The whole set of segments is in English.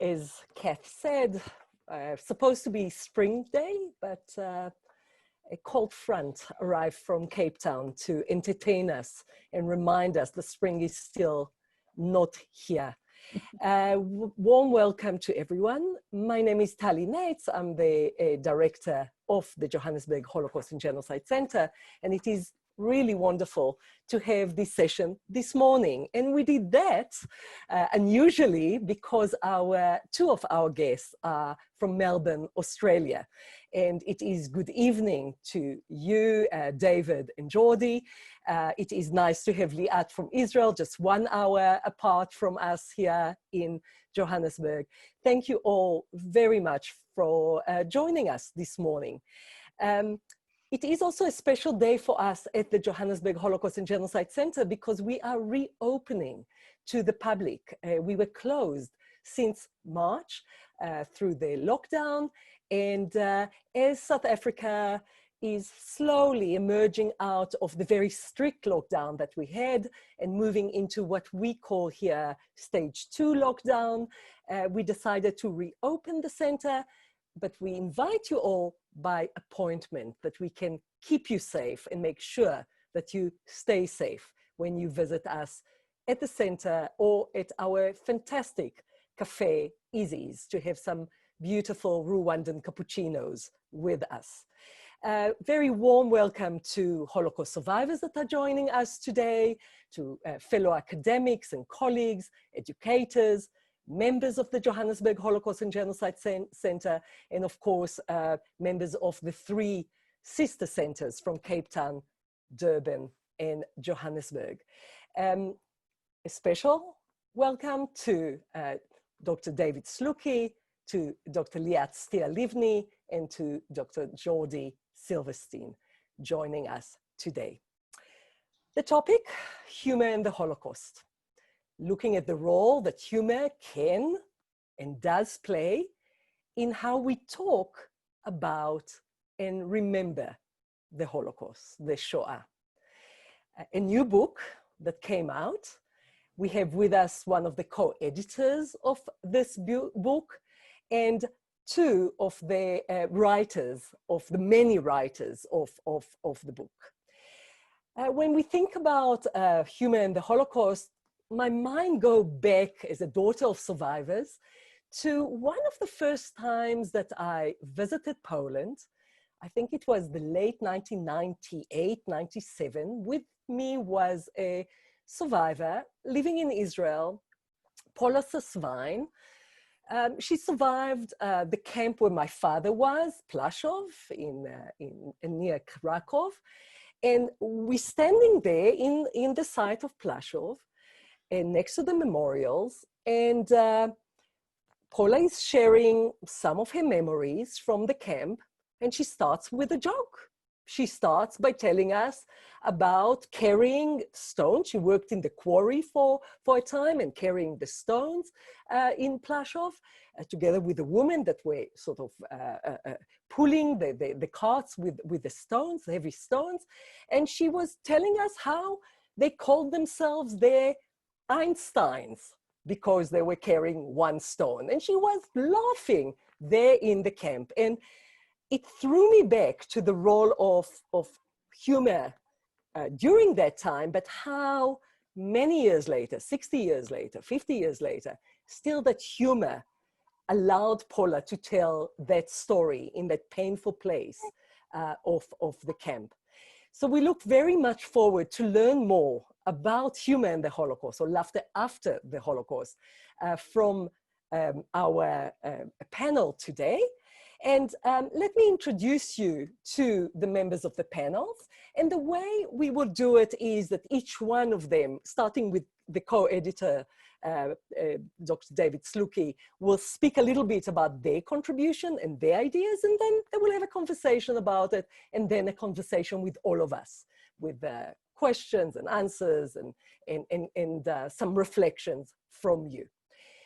As Kath said, supposed to be spring day, but a cold front arrived from Cape Town to entertain us and remind us the spring is still not here. Warm welcome to everyone. My name is Tali Nates. I'm the director of the Johannesburg Holocaust and Genocide Center, and it is really wonderful to have this session this morning. And we did that unusually because two of our guests are from Melbourne, Australia. And it is good evening to you, David and Jordy. It is nice to have Liat from Israel, just 1 hour apart from us here in Johannesburg. Thank you all very much for joining us this morning. It is also a special day for us at the Johannesburg Holocaust and Genocide Center because we are reopening to the public. We were closed since March through the lockdown, and as South Africa is slowly emerging out of the very strict lockdown that we had and moving into what we call here stage 2 lockdown, we decided to reopen the center. But we invite you all by appointment that we can keep you safe and make sure that you stay safe when you visit us at the center or at our fantastic cafe, Izzy's, to have some beautiful Rwandan cappuccinos with us. Very warm welcome to Holocaust survivors that are joining us today, to fellow academics and colleagues, educators, members of the Johannesburg Holocaust and Genocide Center, and of course, members of the 3 sister centers from Cape Town, Durban, and Johannesburg. A special welcome to Dr. David Slucki, to Dr. Liat Steir-Livny, and to Dr. Jordy Silverstein joining us today. The topic, humor in the Holocaust. Looking at the role that humor can and does play in how we talk about and remember the Holocaust, the Shoah. A new book that came out. We have with us one of the co-editors of this book and 2 of the writers, of the many writers of the book. When we think about humor in the Holocaust, my mind goes back as a daughter of survivors to one of the first times that I visited Poland. I think it was the late 1998, 97. With me was a survivor living in Israel, Paula Sasvine. She survived the camp where my father was, Plaszów, near Krakow. And we're standing there in the site of Plaszów, and next to the memorials, and Paula is sharing some of her memories from the camp, and she starts with a joke. She starts by telling us about carrying stones. She worked in the quarry for a time and carrying the stones in Plaszów, together with a woman that were sort of pulling the carts with the stones, the heavy stones. And she was telling us how they called themselves their Einsteins because they were carrying 1 stone. And she was laughing there in the camp. And it threw me back to the role of humor during that time, but how many years later, 60 years later, 50 years later, still that humor allowed Paula to tell that story in that painful place of the camp. So we look very much forward to learn more about humor in the Holocaust, or laughter after the Holocaust, from our panel today. And let me introduce you to the members of the panels. And the way we will do it is that each one of them, starting with the co-editor, Dr. David Slucki, will speak a little bit about their contribution and their ideas, and then they will have a conversation about it, and then a conversation with all of us, with questions and answers and some reflections from you.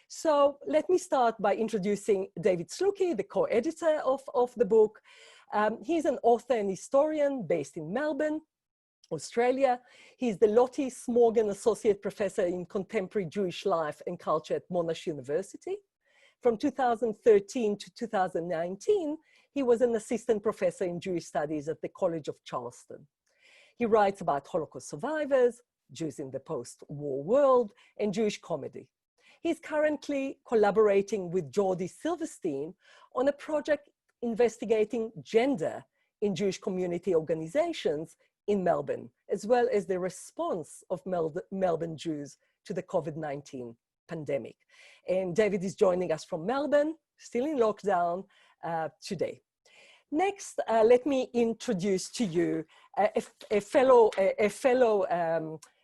So let me start by introducing David Slucki, the co-editor of the book. He's an author and historian based in Melbourne. Australia. He's the Loti Smorgon Associate Professor in Contemporary Jewish Life and Culture at Monash University. From 2013 to 2019, he was an assistant professor in Jewish studies at the College of Charleston. He writes about Holocaust survivors, Jews in the post-war world, and Jewish comedy. He's currently collaborating with Jordy Silverstein on a project investigating gender in Jewish community organizations in Melbourne, as well as the response of Melbourne Jews to the COVID-19 pandemic. And David is joining us from Melbourne, still in lockdown today. Next, let me introduce to you a fellow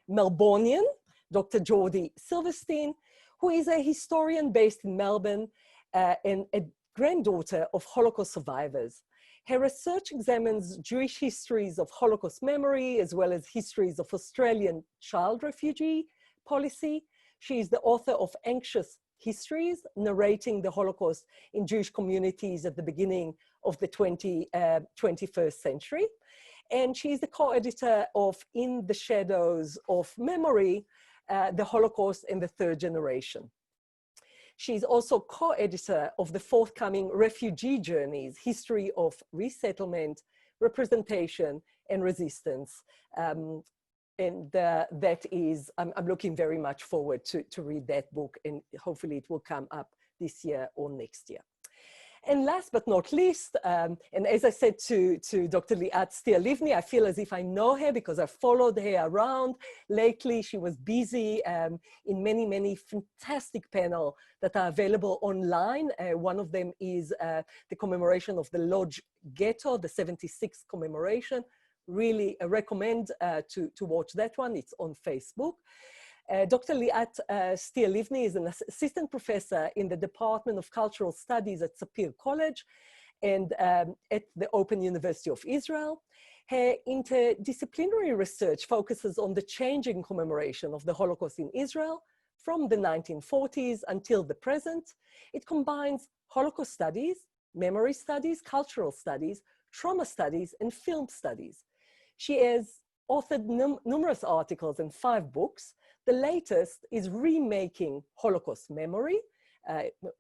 Melbourneian, Dr. Jordy Silverstein, who is a historian based in Melbourne and a granddaughter of Holocaust survivors. Her research examines Jewish histories of Holocaust memory, as well as histories of Australian child refugee policy. She is the author of Anxious Histories, narrating the Holocaust in Jewish communities at the beginning of the 21st century. And she is the co-editor of In the Shadows of Memory, the Holocaust in the Third Generation. She's also co-editor of the forthcoming Refugee Journeys, History of Resettlement, Representation, and Resistance. That is, I'm looking very much forward to read that book, and hopefully it will come up this year or next year. And last but not least, and as I said to Dr. Liat Steir-Livny, I feel as if I know her because I followed her around. Lately, she was busy in many, many fantastic panels that are available online. One of them is the commemoration of the Lodz Ghetto, the 76th commemoration. Really recommend to watch that one. It's on Facebook. Dr. Liat Steir-Livny is an assistant professor in the Department of Cultural Studies at Sapir College and at the Open University of Israel. Her interdisciplinary research focuses on the changing commemoration of the Holocaust in Israel from the 1940s until the present. It combines Holocaust studies, memory studies, cultural studies, trauma studies, and film studies. She has authored numerous articles and 5 books. The latest is Remaking Holocaust Memory,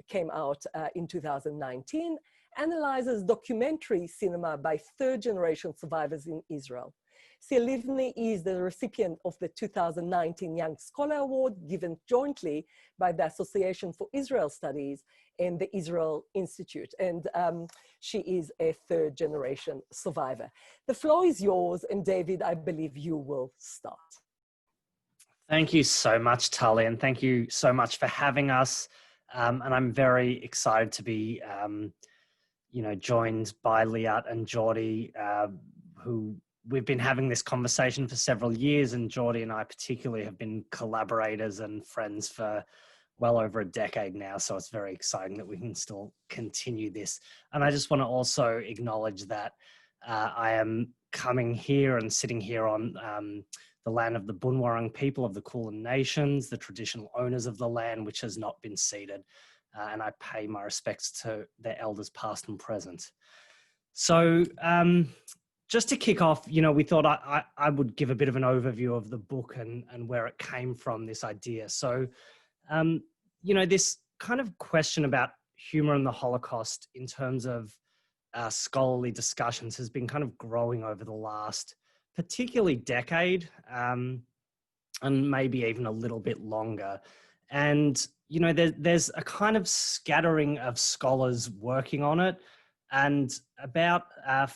came out in 2019, analyzes documentary cinema by third-generation survivors in Israel. Steir-Livny is the recipient of the 2019 Young Scholar Award, given jointly by the Association for Israel Studies and the Israel Institute. And she is a third-generation survivor. The floor is yours, and David, I believe you will start. Thank you so much, Tali, and thank you so much for having us. And I'm very excited to be, joined by Liat and Jordy, who we've been having this conversation for several years, and Jordy and I particularly have been collaborators and friends for well over a decade now. So it's very exciting that we can still continue this. And I just want to also acknowledge that I am coming here and sitting here on the land of the Bunwarang people of the Kulin Nations, the traditional owners of the land, which has not been ceded. And I pay my respects to their elders past and present. So just to kick off, we thought I would give a bit of an overview of the book and where it came from, this idea. So, this kind of question about humour and the Holocaust in terms of scholarly discussions has been kind of growing over the last particularly decade, and maybe even a little bit longer. And, there's a kind of scattering of scholars working on it. And about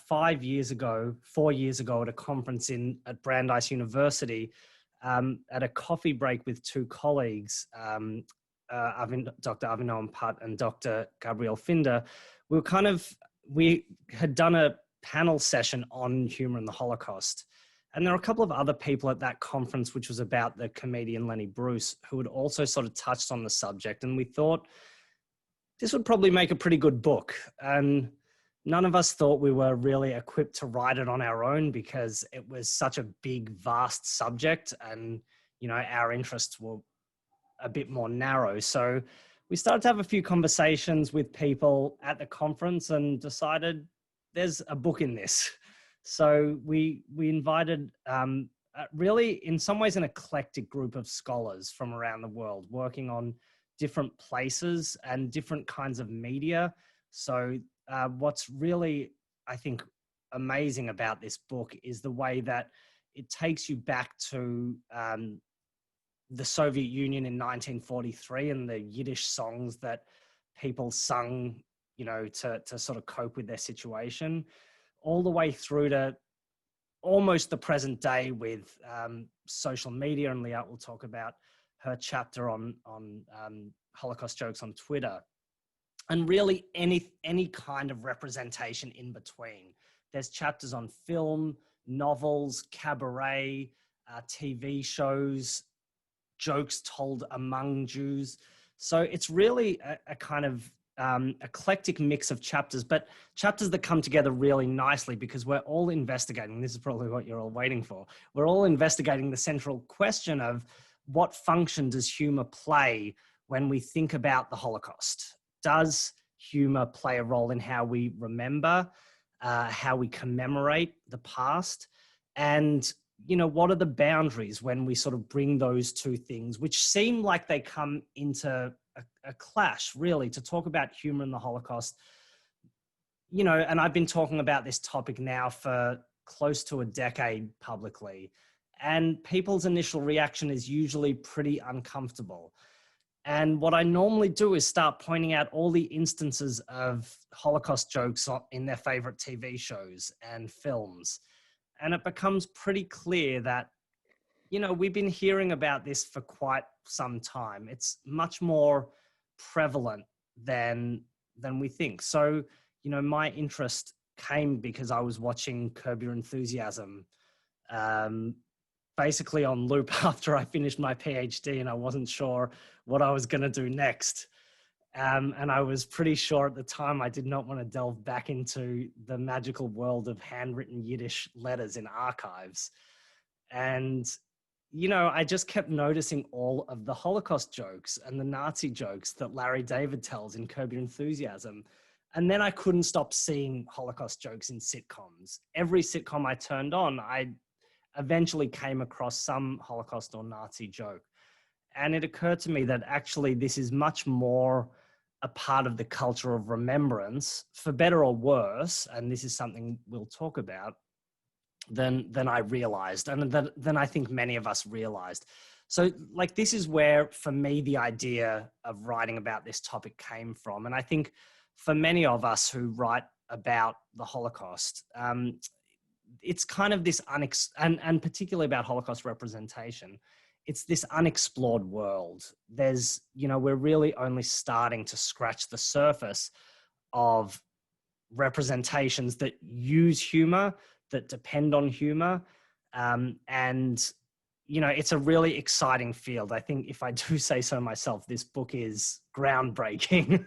4 years ago at a conference at Brandeis University, at a coffee break with 2 colleagues, Dr. Avinoam Putt and Dr. Gabriel Finder, we had done a panel session on humour and the Holocaust. And there were a couple of other people at that conference, which was about the comedian Lenny Bruce, who had also sort of touched on the subject. And we thought this would probably make a pretty good book. And none of us thought we were really equipped to write it on our own because it was such a big, vast subject. And, our interests were a bit more narrow. So we started to have a few conversations with people at the conference and decided there's a book in this. So we invited really, in some ways, an eclectic group of scholars from around the world working on different places and different kinds of media. So what's really, I think, amazing about this book is the way that it takes you back to the Soviet Union in 1943 and the Yiddish songs that people sung, you know, to sort of cope with their situation, all the way through to almost the present day with social media. And Liat will talk about her chapter on Holocaust jokes on Twitter, and really any kind of representation in between. There's chapters on film, novels, cabaret, TV shows, jokes told among Jews. So it's really a kind of eclectic mix of chapters, but chapters that come together really nicely because we're all investigating, this is probably what you're all waiting for, we're all investigating the central question of what function does humour play when we think about the Holocaust? Does humour play a role in how we remember, how we commemorate the past? And, you know, what are the boundaries when we sort of bring those two things, which seem like they come into a clash, really, to talk about humour and the Holocaust? You know, and I've been talking about this topic now for close to a decade publicly, and people's initial reaction is usually pretty uncomfortable. And what I normally do is start pointing out all the instances of Holocaust jokes in their favorite TV shows and films. And it becomes pretty clear that, you know, we've been hearing about this for quite some time. It's much more prevalent than we think. So, you know, my interest came because I was watching Curb Your Enthusiasm basically on loop after I finished my PhD, and I wasn't sure what I was going to do next. And I was pretty sure at the time I did not want to delve back into the magical world of handwritten Yiddish letters in archives. And, you know, I just kept noticing all of the Holocaust jokes and the Nazi jokes that Larry David tells in Curb Your Enthusiasm. And then I couldn't stop seeing Holocaust jokes in sitcoms. Every sitcom I turned on, I eventually came across some Holocaust or Nazi joke. And it occurred to me that actually this is much more a part of the culture of remembrance, for better or worse, and this is something we'll talk about, than I realized, and than I think many of us realized. So, like, this is where, for me, the idea of writing about this topic came from. And I think for many of us who write about the Holocaust, it's kind of this, and particularly about Holocaust representation, it's this unexplored world. There's, you know, we're really only starting to scratch the surface of representations that use humor, that depend on humor. And, you know, it's a really exciting field. I think, if I do say so myself, this book is groundbreaking.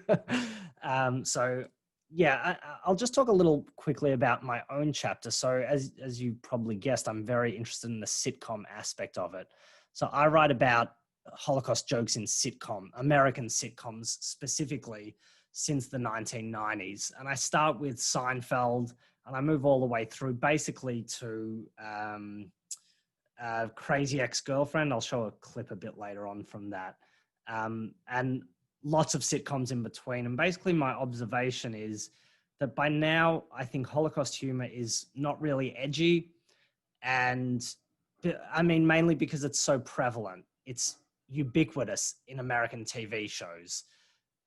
So yeah, I'll just talk a little quickly about my own chapter. So as you probably guessed, I'm very interested in the sitcom aspect of it. So I write about Holocaust jokes in American sitcoms specifically, since the 1990s. And I start with Seinfeld and I move all the way through basically to Crazy Ex-Girlfriend. I'll show a clip a bit later on from that. And lots of sitcoms in between. And basically my observation is that by now, I think Holocaust humor is not really edgy. And I mean, mainly because it's so prevalent. It's ubiquitous in American TV shows.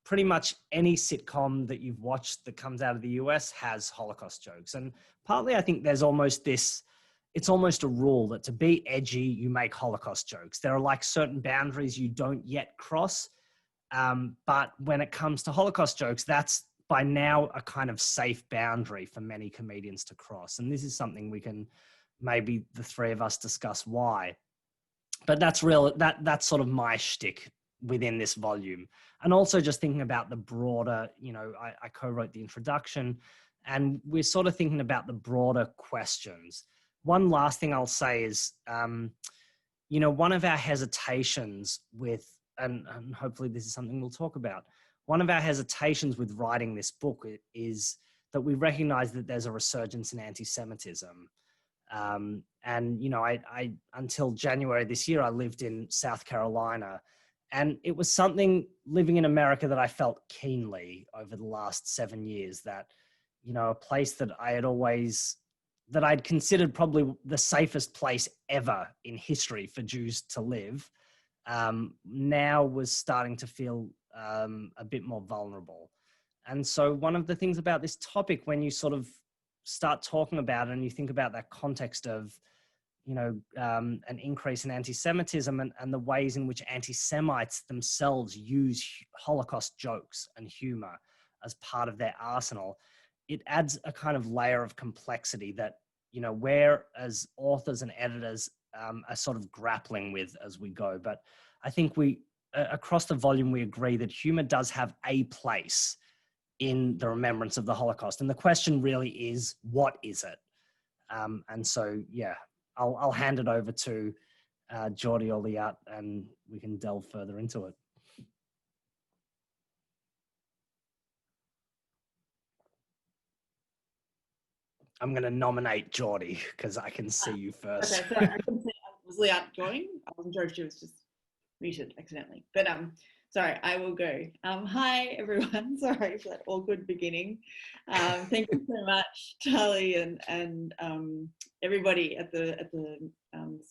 Pretty much any sitcom that you've watched that comes out of the US has Holocaust jokes. And partly I think there's almost this, it's almost a rule that to be edgy, you make Holocaust jokes. There are like certain boundaries you don't yet cross. But when it comes to Holocaust jokes, that's by now a kind of safe boundary for many comedians to cross. And this is something we can, maybe the three of us, discuss why. But that's sort of my shtick within this volume. And also just thinking about the broader, you know, I co-wrote the introduction, and we're sort of thinking about the broader questions. One last thing I'll say is, you know, one of our hesitations with, and hopefully this is something we'll talk about, one of our hesitations with writing this book is that we recognize that there's a resurgence in anti-Semitism. And, you know, I until January this year, I lived in South Carolina, and it was something living in America that I felt keenly over the last 7 years, that, you know, a place that I'd considered probably the safest place ever in history for Jews to live, now was starting to feel a bit more vulnerable. And so one of the things about this topic, when you sort of start talking about it and you think about that context of, you know, an increase in anti-Semitism and the ways in which anti-Semites themselves use Holocaust jokes and humor as part of their arsenal, it adds a kind of layer of complexity that, you know, we're as authors and editors are sort of grappling with as we go. But I think across the volume, we agree that humor does have a place in the remembrance of the Holocaust. And the question really is, what is it? And so, yeah, I'll hand it over to Jordy or Liat, and we can delve further into it. I'm going to nominate Jordy because I can see you first. Okay, sorry, I couldn't see. Was Liat going? I wasn't sure if she was just muted accidentally. But sorry, I will go. Hi everyone. Sorry for that awkward beginning. Thank you so much, Charlie, and everybody at the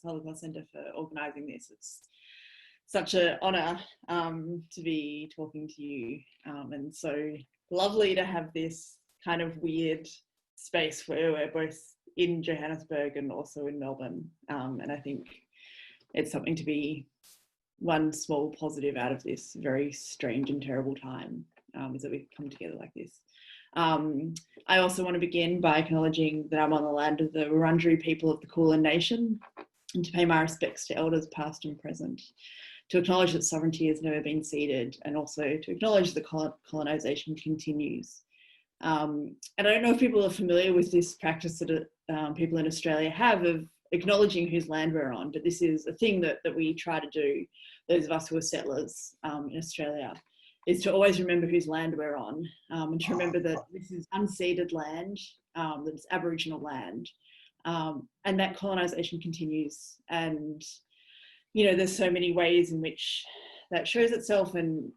Holocaust Centre for organising this. It's such an honour to be talking to you, and so lovely to have this kind of weird space where we're both in Johannesburg and also in Melbourne, and I think it's something to be one small positive out of this very strange and terrible time, is that we've come together like this. I also want to begin by acknowledging that I'm on the land of the Wurundjeri people of the Kulin Nation, and to pay my respects to elders past and present, to acknowledge that sovereignty has never been ceded, and also to acknowledge that colonisation continues. And I don't know if people are familiar with this practice that people in Australia have of acknowledging whose land we're on, but this is a thing that we try to do, those of us who are settlers in Australia, is to always remember whose land we're on, and to remember that this is unceded land, that it's Aboriginal land, and that colonisation continues. And, you know, there's so many ways in which that shows itself, and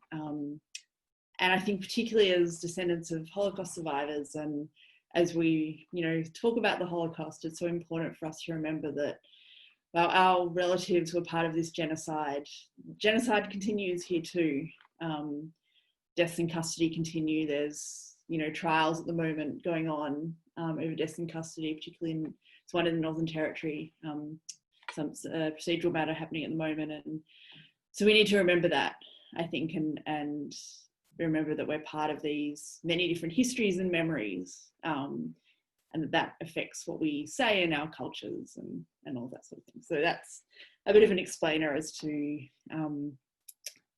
I think particularly as descendants of Holocaust survivors, and as we, you know, talk about the Holocaust, it's so important for us to remember that our relatives were part of this genocide. Genocide continues here too. Deaths in custody continue. There's, you know, trials at the moment going on over deaths in custody, particularly it's one in the Northern Territory, some procedural matter happening at the moment. And so we need to remember that, I think, and remember that we're part of these many different histories and memories, and that affects what we say in our cultures and all that sort of thing. So that's a bit of an explainer as to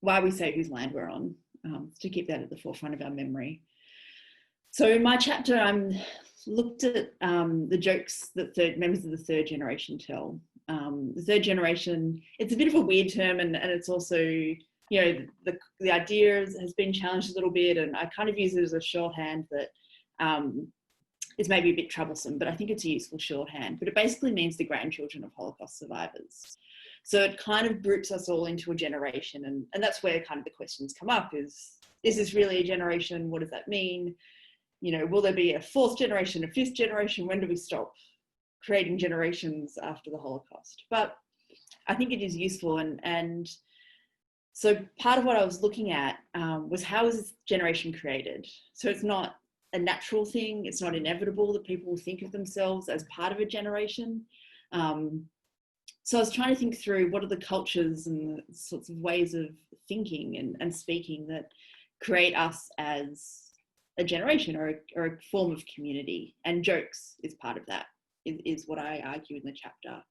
why we say whose land we're on, to keep that at the forefront of our memory. So in my chapter, I'm looked at the jokes that members of the third generation tell. The third generation, it's a bit of a weird term, and it's also, you know, the idea has been challenged a little bit, and I kind of use it as a shorthand that is maybe a bit troublesome, but I think it's a useful shorthand. But it basically means the grandchildren of Holocaust survivors. So it kind of groups us all into a generation, and that's where kind of the questions come up: is this really a generation? What does that mean? You know, will there be a fourth generation, a fifth generation? When do we stop creating generations after the Holocaust? But I think it is useful, and so part of what I was looking at was, how is this generation created? So it's not a natural thing. It's not inevitable that people will think of themselves as part of a generation. So I was trying to think through what are the cultures and the sorts of ways of thinking and speaking that create us as a generation or a form of community. And jokes is part of that, is what I argue in the chapter.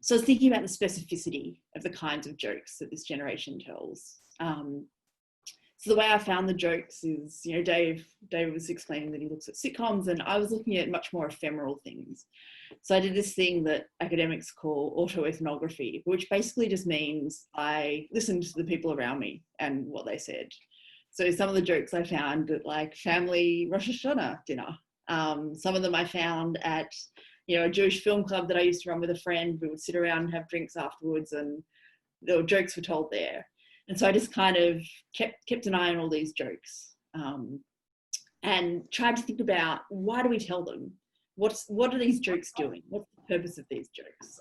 So I was thinking about the specificity of the kinds of jokes that this generation tells. So the way I found the jokes is, you know, Dave was explaining that he looks at sitcoms, and I was looking at much more ephemeral things. So I did this thing that academics call autoethnography, which basically just means I listened to the people around me and what they said. So some of the jokes I found at like family Rosh Hashanah dinner. Some of them I found at, a Jewish film club that I used to run with a friend. We would sit around and have drinks afterwards, and the jokes were told there. And so I just kind of kept an eye on all these jokes, and tried to think about, why do we tell them? What are these jokes doing? What's the purpose of these jokes?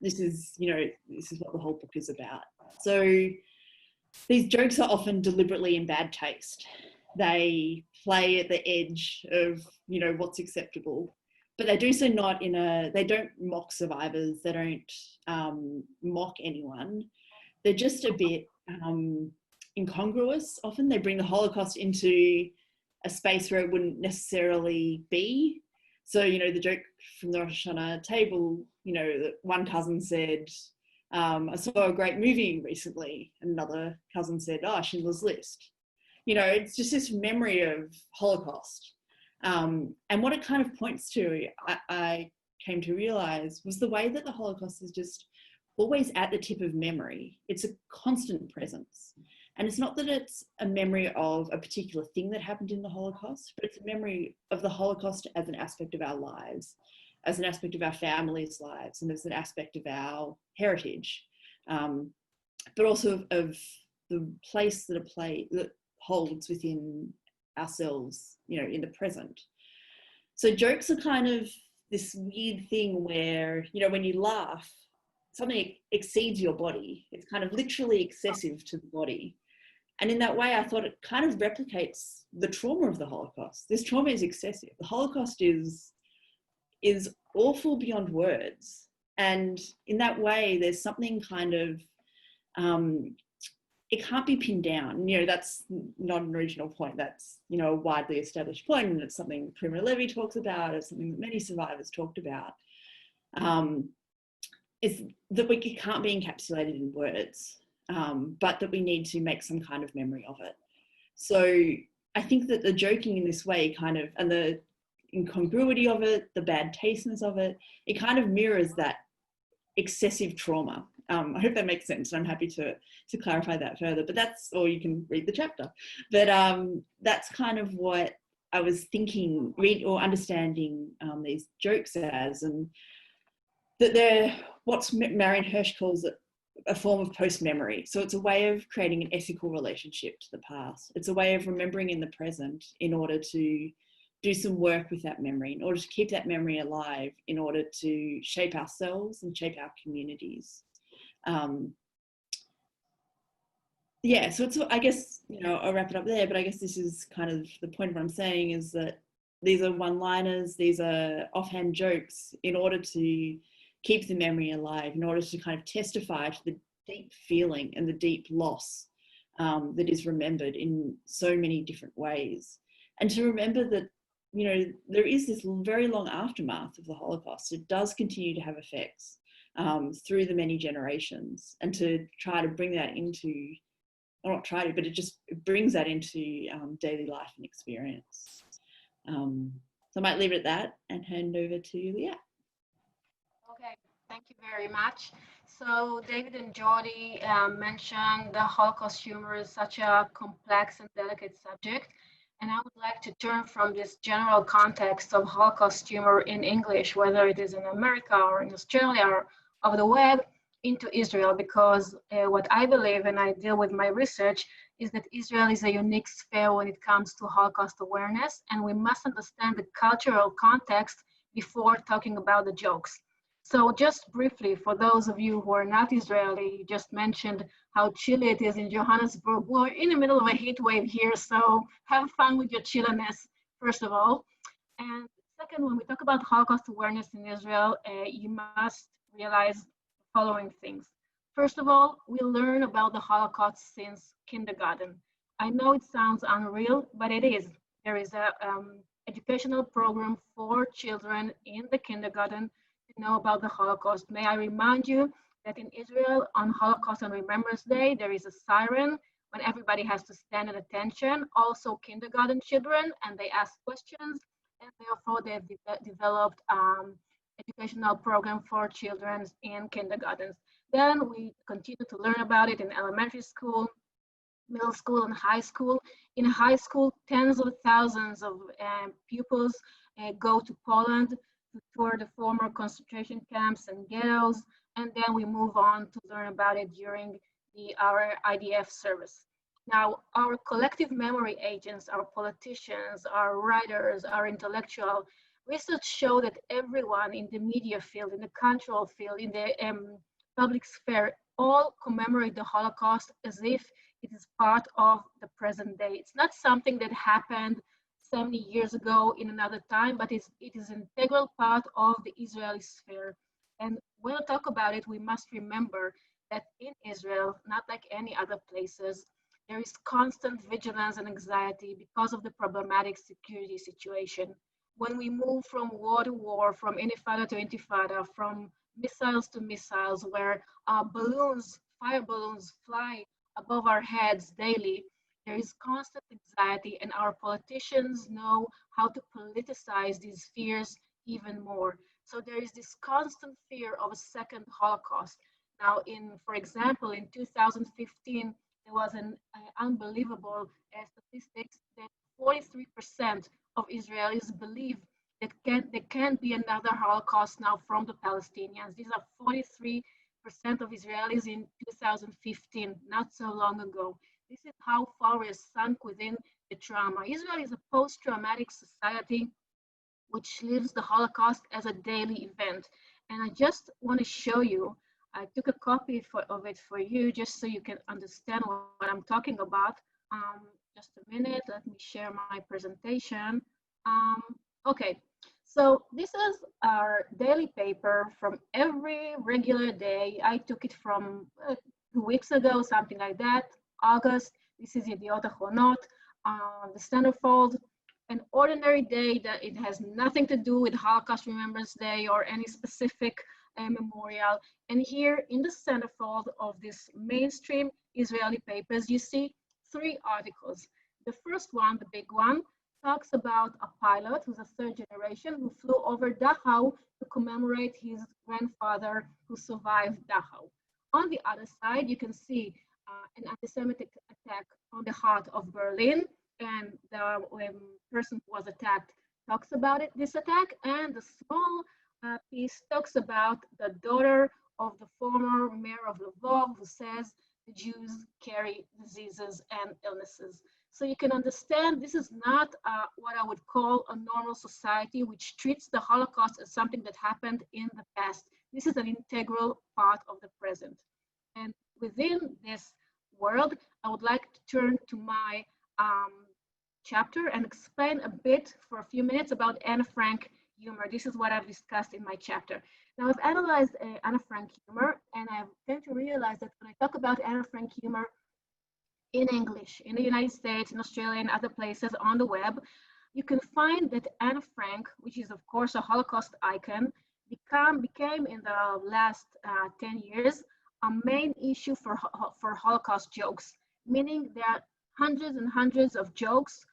This is what the whole book is about. So these jokes are often deliberately in bad taste. They play at the edge of, what's acceptable, but they do so not they don't mock survivors. They don't mock anyone. They're just a bit incongruous. Often they bring the Holocaust into a space where it wouldn't necessarily be. So, the joke from the Rosh Hashanah table, that one cousin said, I saw a great movie recently. Another cousin said, Schindler's List. It's just this memory of Holocaust. And what it kind of points to, I came to realize, was the way that the Holocaust is just always at the tip of memory. It's a constant presence. And it's not that it's a memory of a particular thing that happened in the Holocaust, but it's a memory of the Holocaust as an aspect of our lives, as an aspect of our families' lives, and as an aspect of our heritage, but also of the place that that holds within ourselves, in the present. So jokes are kind of this weird thing where, when you laugh, something exceeds your body. It's kind of literally excessive to the body. And in that way, I thought it kind of replicates the trauma of the Holocaust. This trauma is excessive. The Holocaust is awful beyond words. And in that way, there's something kind of, it can't be pinned down. That's not an original point. That's, a widely established point, and it's something Primo Levi talks about. It's something that many survivors talked about. Is that it can't be encapsulated in words, but that we need to make some kind of memory of it. So I think that the joking in this way and the incongruity of it, the bad tasteness of it, it kind of mirrors that excessive trauma. I hope that makes sense. I'm happy to clarify that further, but or you can read the chapter. But that's kind of what I was thinking, understanding these jokes as, and that they're what Marion Hirsch calls a form of post-memory. So it's a way of creating an ethical relationship to the past. It's a way of remembering in the present in order to do some work with that memory, in order to keep that memory alive, in order to shape ourselves and shape our communities. So it's, I guess, I'll wrap it up there, but I guess this is kind of the point of what I'm saying, is that these are one-liners, these are offhand jokes in order to keep the memory alive, in order to kind of testify to the deep feeling and the deep loss that is remembered in so many different ways. And to remember that, there is this very long aftermath of the Holocaust. It does continue to have effects through the many generations, and to try to bring that into, or not try to, but it brings that into daily life and experience. So I might leave it at that and hand over to Liat. Okay, thank you very much. So David and Jordy mentioned the Holocaust humor is such a complex and delicate subject. And I would like to turn from this general context of Holocaust humor in English, whether it is in America or in Australia or over the web, into Israel, because what I believe, and I deal with my research, is that Israel is a unique sphere when it comes to Holocaust awareness, and we must understand the cultural context before talking about the jokes. So just briefly, for those of you who are not Israeli, you just mentioned how chilly it is in Johannesburg. We're in the middle of a heat wave here, so have fun with your chilliness, first of all. And second, when we talk about Holocaust awareness in Israel, you must realize the following things. First of all, we learn about the Holocaust since kindergarten. I know it sounds unreal, but it is. There is a educational program for children in the kindergarten to know about the Holocaust. May I remind you that in Israel on Holocaust and Remembrance Day, there is a siren when everybody has to stand at attention, also kindergarten children, and they ask questions, and therefore they've developed educational program for children in kindergartens. Then we continue to learn about it in elementary school, middle school and high school. In high school, tens of thousands of pupils go to Poland to tour the former concentration camps and ghettos, and then we move on to learn about it during our IDF service. Now, our collective memory agents, our politicians, our writers, our intellectual, research show that everyone in the media field, in the cultural field, in the public sphere, all commemorate the Holocaust as if it is part of the present day. It's not something that happened 70 years ago in another time, but it is an integral part of the Israeli sphere. And when we talk about it, we must remember that in Israel, not like any other places, there is constant vigilance and anxiety because of the problematic security situation. When we move from war to war, from intifada to intifada, from missiles to missiles, where balloons, fire balloons fly above our heads daily, there is constant anxiety, and our politicians know how to politicize these fears even more. So there is this constant fear of a second Holocaust. Now, for example, in 2015, there was an unbelievable statistics that 43% of Israelis believe that there can't be another Holocaust now from the Palestinians. These are 43% of Israelis in 2015, not so long ago. This is how far we are sunk within the trauma. Israel is a post-traumatic society which lives the Holocaust as a daily event. And I just want to show you, I took a copy of it for you just so you can understand what I'm talking about. Just a minute, let me share my presentation. Okay, so this is our daily paper from every regular day. I took it from 2 weeks ago, something like that, August. This is Yediot Achronot, the centerfold. An ordinary day that it has nothing to do with Holocaust Remembrance Day or any specific memorial. And here in the centerfold of this mainstream Israeli papers, you see 3 articles. The first one, the big one, talks about a pilot who's a 3rd generation who flew over Dachau to commemorate his grandfather who survived Dachau. On the other side, you can see an anti-Semitic attack on the heart of Berlin, and the person who was attacked talks about this attack, and the small piece talks about the daughter of the former mayor of Lvov, who says the Jews carry diseases and illnesses. So you can understand this is not what I would call a normal society which treats the Holocaust as something that happened in the past. This is an integral part of the present. And within this world, I would like to turn to my chapter and explain a bit for a few minutes about Anne Frank humor. This is what I've discussed in my chapter. Now, I've analyzed Anne Frank humor, and I've come to realize that when I talk about Anne Frank humor in English, in the United States, in Australia, and other places on the web, you can find that Anne Frank, which is of course a Holocaust icon, became in the last 10 years a main issue for Holocaust jokes, meaning there are hundreds and hundreds of jokes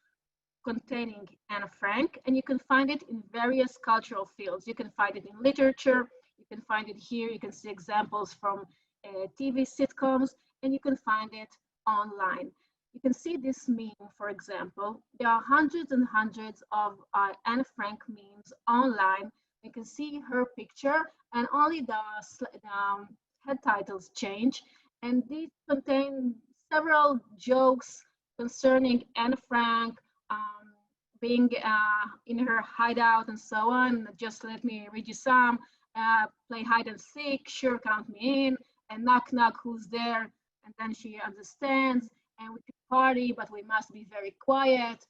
containing Anne Frank, and you can find it in various cultural fields. You can find it in literature, you can find it here, you can see examples from TV sitcoms, and you can find it online. You can see this meme, for example. There are hundreds and hundreds of Anne Frank memes online. You can see her picture, and only the head titles change, and these contain several jokes concerning Anne Frank being in her hideout and so on. Just let me read you some. Play hide and seek, sure, count me in, and knock knock, who's there? And then she understands, and we can party, but we must be very quiet.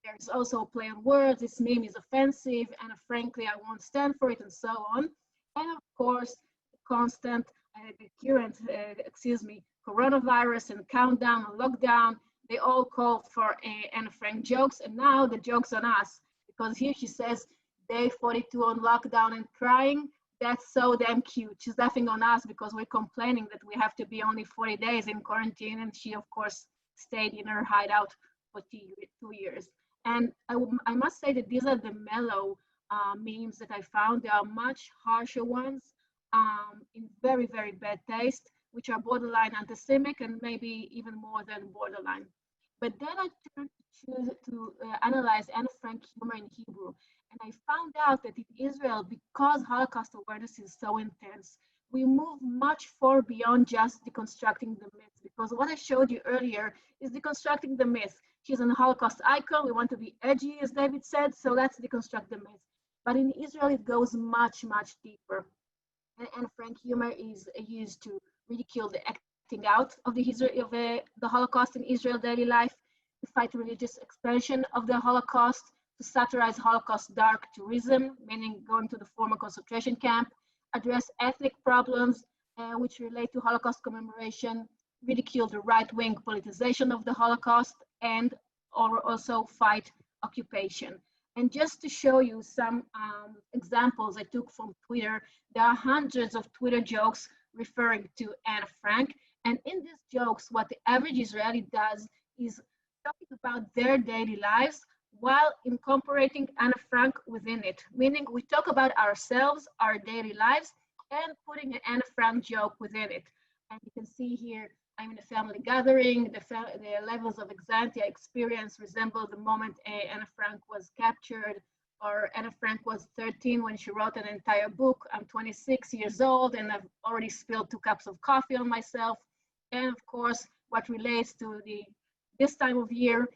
There's also a play on words. This meme is offensive, and frankly, I won't stand for it, and so on. And of course, the constant, the current, coronavirus and countdown and lockdown, they all call for Anne Frank jokes, and now the joke's on us, because here she says, day 42 on lockdown and crying. That's so damn cute. She's laughing on us because we're complaining that we have to be only 40 days in quarantine, and she, of course, stayed in her hideout for 2 years. And I must say that these are the mellow memes that I found. There are much harsher ones in very, very bad taste. which are borderline anti-Semitic and maybe even more than borderline. But then I turned to analyze Anne Frank humor in Hebrew. And I found out that in Israel, because Holocaust awareness is so intense, we move much far beyond just deconstructing the myth. Because what I showed you earlier is deconstructing the myth. She's a Holocaust icon. We want to be edgy, as David said, so let's deconstruct the myth. But in Israel, it goes much, much deeper. And Anne Frank humor is used to ridicule the acting out of the Holocaust in Israel daily life, to fight religious expansion of the Holocaust, to satirize Holocaust dark tourism, meaning going to the former concentration camp, address ethnic problems which relate to Holocaust commemoration, ridicule the right-wing politicization of the Holocaust, and or also fight occupation. And just to show you some examples I took from Twitter, there are hundreds of Twitter jokes referring to Anne Frank. And in these jokes, what the average Israeli does is talking about their daily lives while incorporating Anne Frank within it, meaning we talk about ourselves, our daily lives, and putting an Anne Frank joke within it. And you can see here, I'm in a family gathering, the levels of anxiety I experienced resemble the moment Anne Frank was captured, or Anne Frank was 13 when she wrote an entire book. I'm 26 years old and I've already spilled 2 cups of coffee on myself. And of course, what relates to this time of year,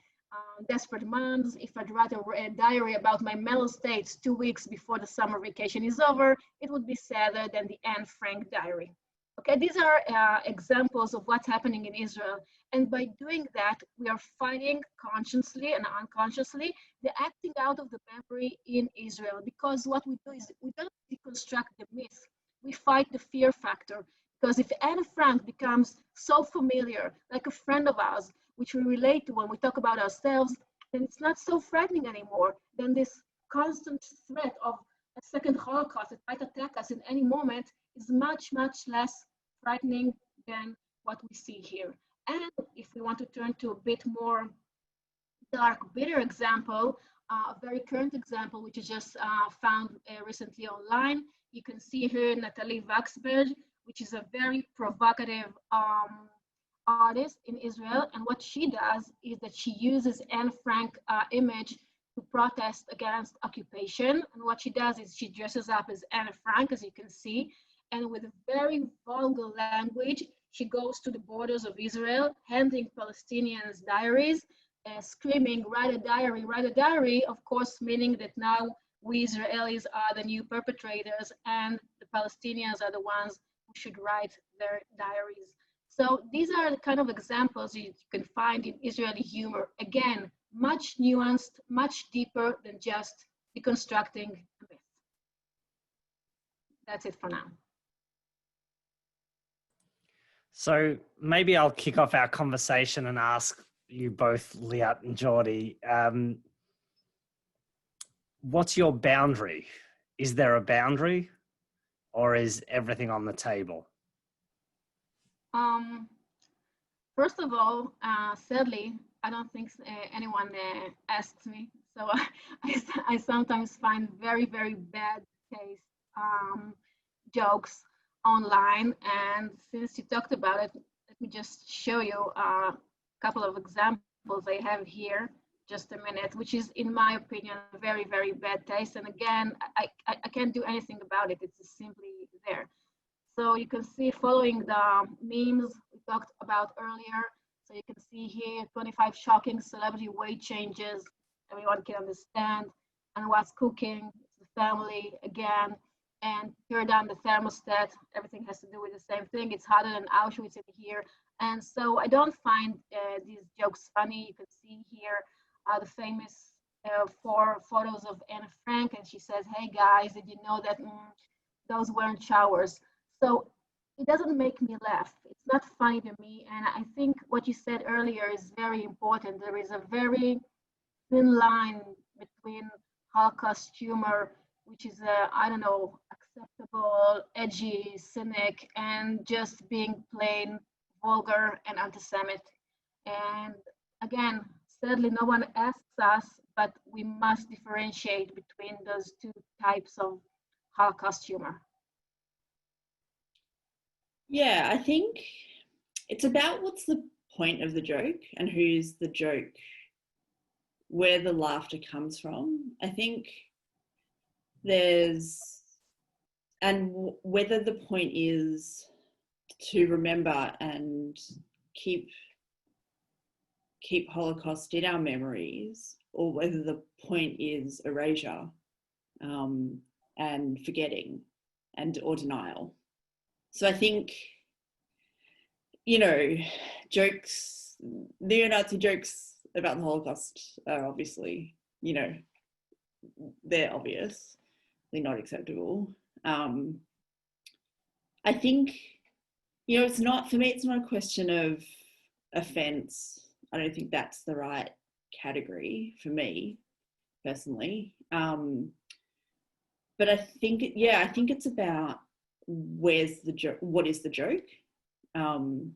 desperate moms, if I'd write a diary about my mental states 2 weeks before the summer vacation is over, it would be sadder than the Anne Frank diary. Okay, these are examples of what's happening in Israel. And by doing that, we are fighting consciously and unconsciously the acting out of the memory in Israel. Because what we do is we don't deconstruct the myth, we fight the fear factor. Because if Anne Frank becomes so familiar, like a friend of ours, which we relate to when we talk about ourselves, then it's not so frightening anymore. Then this constant threat of a second Holocaust that might attack us in any moment is much, much less frightening than what we see here. And if we want to turn to a bit more dark, bitter example, a very current example, which is just found recently online, you can see here Natalie Waxberg, which is a very provocative artist in Israel. And what she does is that she uses Anne Frank image to protest against occupation. And what she does is she dresses up as Anne Frank, as you can see, and with a very vulgar language, she goes to the borders of Israel, handing Palestinians diaries, screaming, write a diary, of course, meaning that now we Israelis are the new perpetrators and the Palestinians are the ones who should write their diaries. So these are the kind of examples you can find in Israeli humor. Again, much nuanced, much deeper than just deconstructing a myth. That's it for now. So maybe I'll kick off our conversation and ask you both, Liat and Jordy, what's your boundary? Is there a boundary or is everything on the table? First of all, sadly, I don't think anyone asks me. So I sometimes find very, very bad taste jokes online. And since you talked about it, let me just show you a couple of examples I have here, just a minute, which is, in my opinion, very, very bad taste. And again, I can't do anything about it. It's just simply there. So you can see, following the memes we talked about earlier, so you can see here 25 shocking celebrity weight changes everyone can understand, and what's cooking, the family again, and turn down the thermostat, everything has to do with the same thing. It's hotter than Auschwitz in here. And so I don't find these jokes funny. You can see here the famous 4 photos of Anne Frank, and she says, hey guys, did you know that those weren't showers? So it doesn't make me laugh. It's not funny to me. And I think what you said earlier is very important. There is a very thin line between Holocaust humor, which is, I don't know, acceptable, edgy, cynic, and just being plain vulgar and anti-Semitic. And again, sadly, no one asks us, but we must differentiate between those 2 types of Holocaust humor. Yeah, I think it's about what's the point of the joke and who's the joke, where the laughter comes from. I think there's, and whether the point is to remember and keep Holocaust in our memories, or whether the point is erasure and forgetting or denial. So I think, you know, jokes, neo-Nazi jokes about the Holocaust are obviously, you know, they're obviously not acceptable. I think, you know, it's not, for me, it's not a question of offense. I don't think that's the right category for me personally. But I think, yeah, I think it's about where's the joke, what is the joke? Who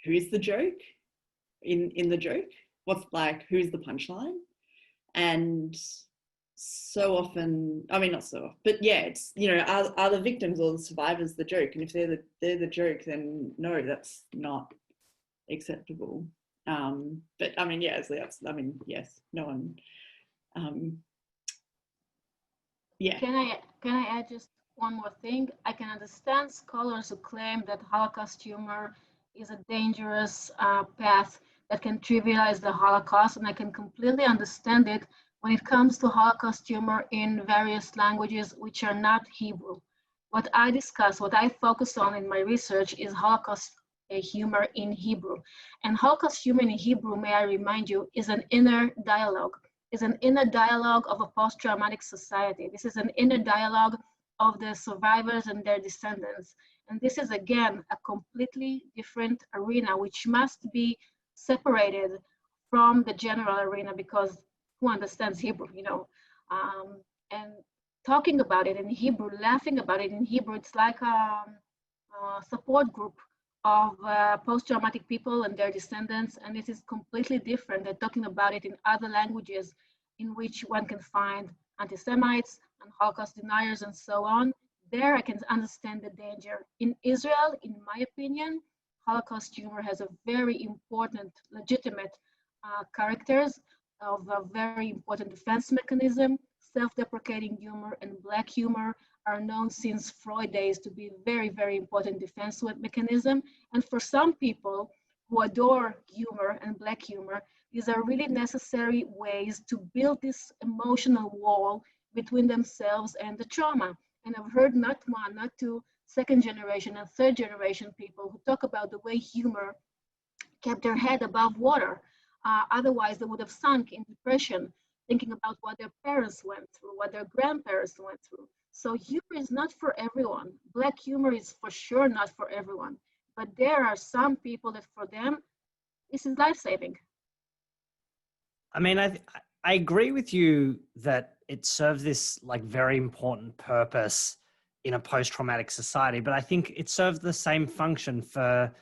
is the joke in the joke? What's like, who's the punchline? And so often, I mean, not so often, but yeah, it's, you know, are the victims or the survivors the joke? And if they're the joke, then no, that's not acceptable. But I mean, yeah, I mean, yes, no one, yeah. Can I add just one more thing? I can understand scholars who claim that Holocaust humor is a dangerous path that can trivialize the Holocaust, and I can completely understand it when it comes to Holocaust humor in various languages which are not Hebrew. What I focus on in my research is Holocaust humor in Hebrew. And Holocaust humor in Hebrew, may I remind you, is an inner dialogue. Is an inner dialogue of a post-traumatic society. This is an inner dialogue of the survivors and their descendants. And this is, again, a completely different arena, which must be separated from the general arena, because who understands Hebrew, you know? And talking about it in Hebrew, laughing about it in Hebrew, it's like a support group of post-traumatic people and their descendants, and this is completely different than talking about it in other languages in which one can find anti-Semites and Holocaust deniers and so on. There I can understand the danger. In Israel, in my opinion, Holocaust humor has a very important, legitimate characters of a very important defense mechanism. Self-deprecating humor and Black humor are known since Freud days to be very, very important defense mechanism. And for some people who adore humor and Black humor, these are really necessary ways to build this emotional wall between themselves and the trauma. And I've heard not one, not two, second generation and third generation people who talk about the way humor kept their head above water. Otherwise, they would have sunk in depression, thinking about what their parents went through, what their grandparents went through. So humor is not for everyone. Black humor is for sure not for everyone. But there are some people that for them, this is life-saving. I mean, I agree with you that it serves this like very important purpose in a post-traumatic society, but I think it serves the same function for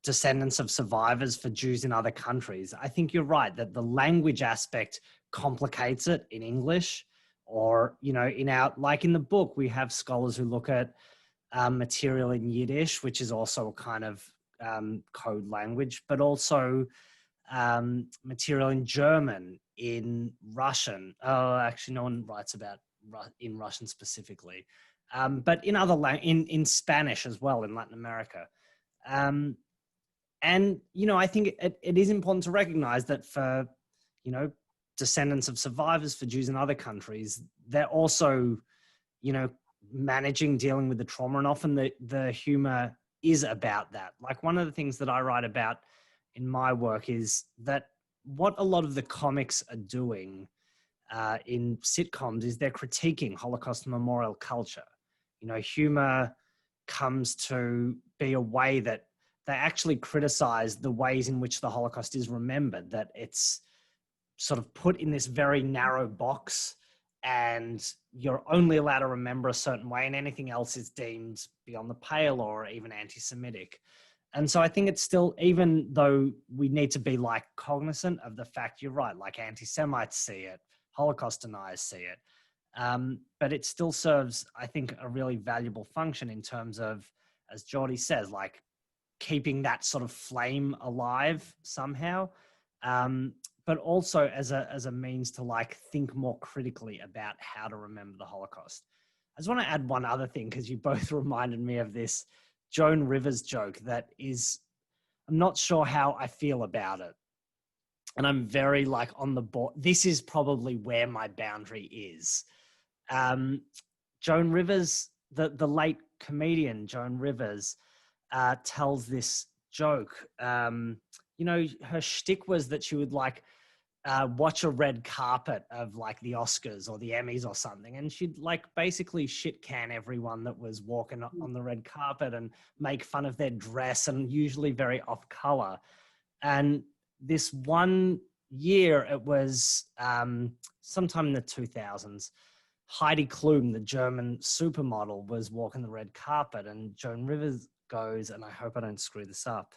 descendants of survivors, for Jews in other countries. I think you're right that the language aspect complicates it in English, or, you know, in our, like in the book, we have scholars who look at material in Yiddish, which is also a kind of code language, but also material in German, in Russian. Oh, actually, no one writes about in Russian specifically, but in other in Spanish as well, in Latin America. And, you know, I think it is important to recognize that for, you know, descendants of survivors, for Jews in other countries, they're also, you know, dealing with the trauma, and often the humor is about that. Like, one of the things that I write about in my work is that what a lot of the comics are doing in sitcoms is they're critiquing Holocaust memorial culture. You know, humor comes to be a way that they actually criticize the ways in which the Holocaust is remembered, that it's sort of put in this very narrow box and you're only allowed to remember a certain way, and anything else is deemed beyond the pale or even anti-Semitic. And so I think it's still, even though we need to be like cognizant of the fact, you're right, like anti-Semites see it, Holocaust deniers see it, but it still serves, I think, a really valuable function in terms of as Jordy says, like keeping that sort of flame alive somehow. But also as a means to like think more critically about how to remember the Holocaust. I just want to add one other thing, because you both reminded me of this Joan Rivers joke that is, I'm not sure how I feel about it. And I'm very like on the board. This is probably where my boundary is. Joan Rivers, the late comedian Joan Rivers, tells this joke. You know, her shtick was that she would like watch a red carpet of like the Oscars or the Emmys or something, and she'd like basically shit can everyone that was walking on the red carpet and make fun of their dress, and usually very off color. And this one year, it was sometime in the 2000s, Heidi Klum, the German supermodel, was walking the red carpet, and Joan Rivers goes, and I hope I don't screw this up,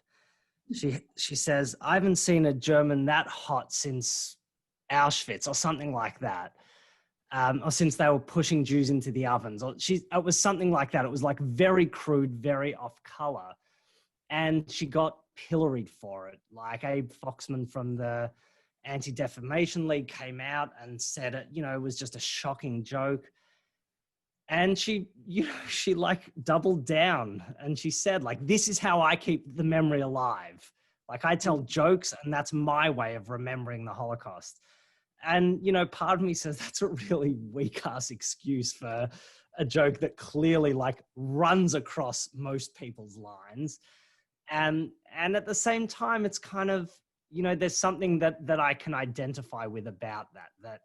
she says, "I haven't seen a German that hot since Auschwitz," or something like that, or since they were pushing Jews into the ovens, or it was something like that. It was like very crude, very off color, and she got pilloried for it. Like Abe Foxman from the Anti-Defamation League came out and said it, you know, it was just a shocking joke. And she, you know, she like doubled down, and she said, like, this is how I keep the memory alive. Like I tell jokes, and that's my way of remembering the Holocaust. And, you know, part of me says that's a really weak ass excuse for a joke that clearly like runs across most people's lines. And at the same time, it's kind of, you know, there's something that I can identify with about that,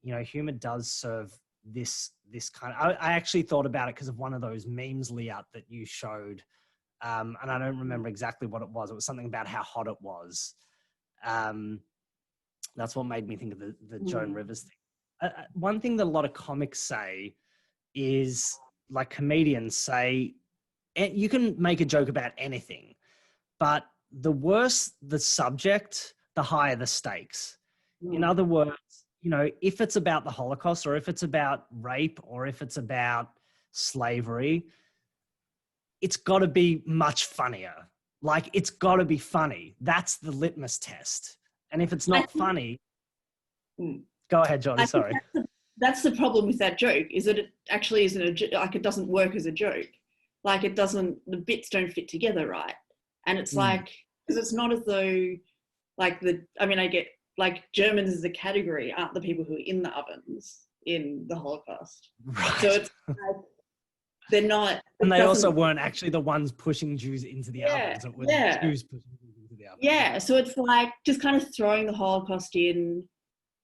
you know, humor does serve this kind of, I actually thought about it because of one of those memes, Liat, that you showed. And I don't remember exactly what it was. It was something about how hot it was. That's what made me think of the Joan Rivers thing. One thing that a lot of comics say is, like comedians say, you can make a joke about anything, but the worse the subject, the higher the stakes. In other words, you know, if it's about the Holocaust, or if it's about rape, or if it's about slavery, it's got to be much funnier. Like, it's got to be funny. That's the litmus test. And if it's not funny, go ahead, Jordy, sorry. That's the problem with that joke, is that it actually isn't like, it doesn't work as a joke. Like, it doesn't, the bits don't fit together right. And it's like, because it's not as though, like, I get, like, Germans as a category aren't the people who are in the ovens in the Holocaust. Right. So it's like, they're not. And they also weren't actually the ones pushing Jews into the ovens. It was Jews pushing Jews into the ovens. Yeah, so it's like just kind of throwing the Holocaust in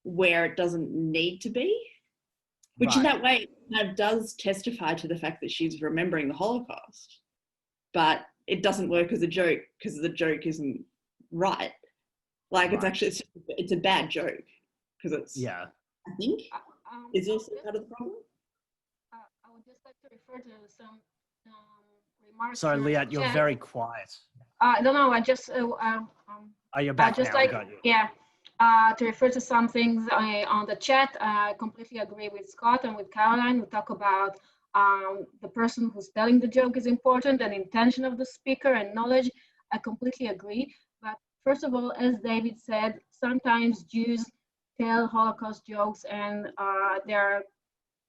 where it doesn't need to be, which in that way kind of does testify to the fact that she's remembering the Holocaust, but it doesn't work as a joke because the joke isn't right. Like, it's actually, it's a bad joke because it's, I think, is also part of the problem. I would just like to refer to some remarks. Sorry, Liat, you're very quiet. I don't know, I just... you're back just now, like, we got you. Yeah, to refer to some things on the chat, I completely agree with Scott and with Caroline. We talk about the person who's telling the joke is important, and intention of the speaker and knowledge. I completely agree. But first of all, as David said, sometimes Jews tell Holocaust jokes, and there are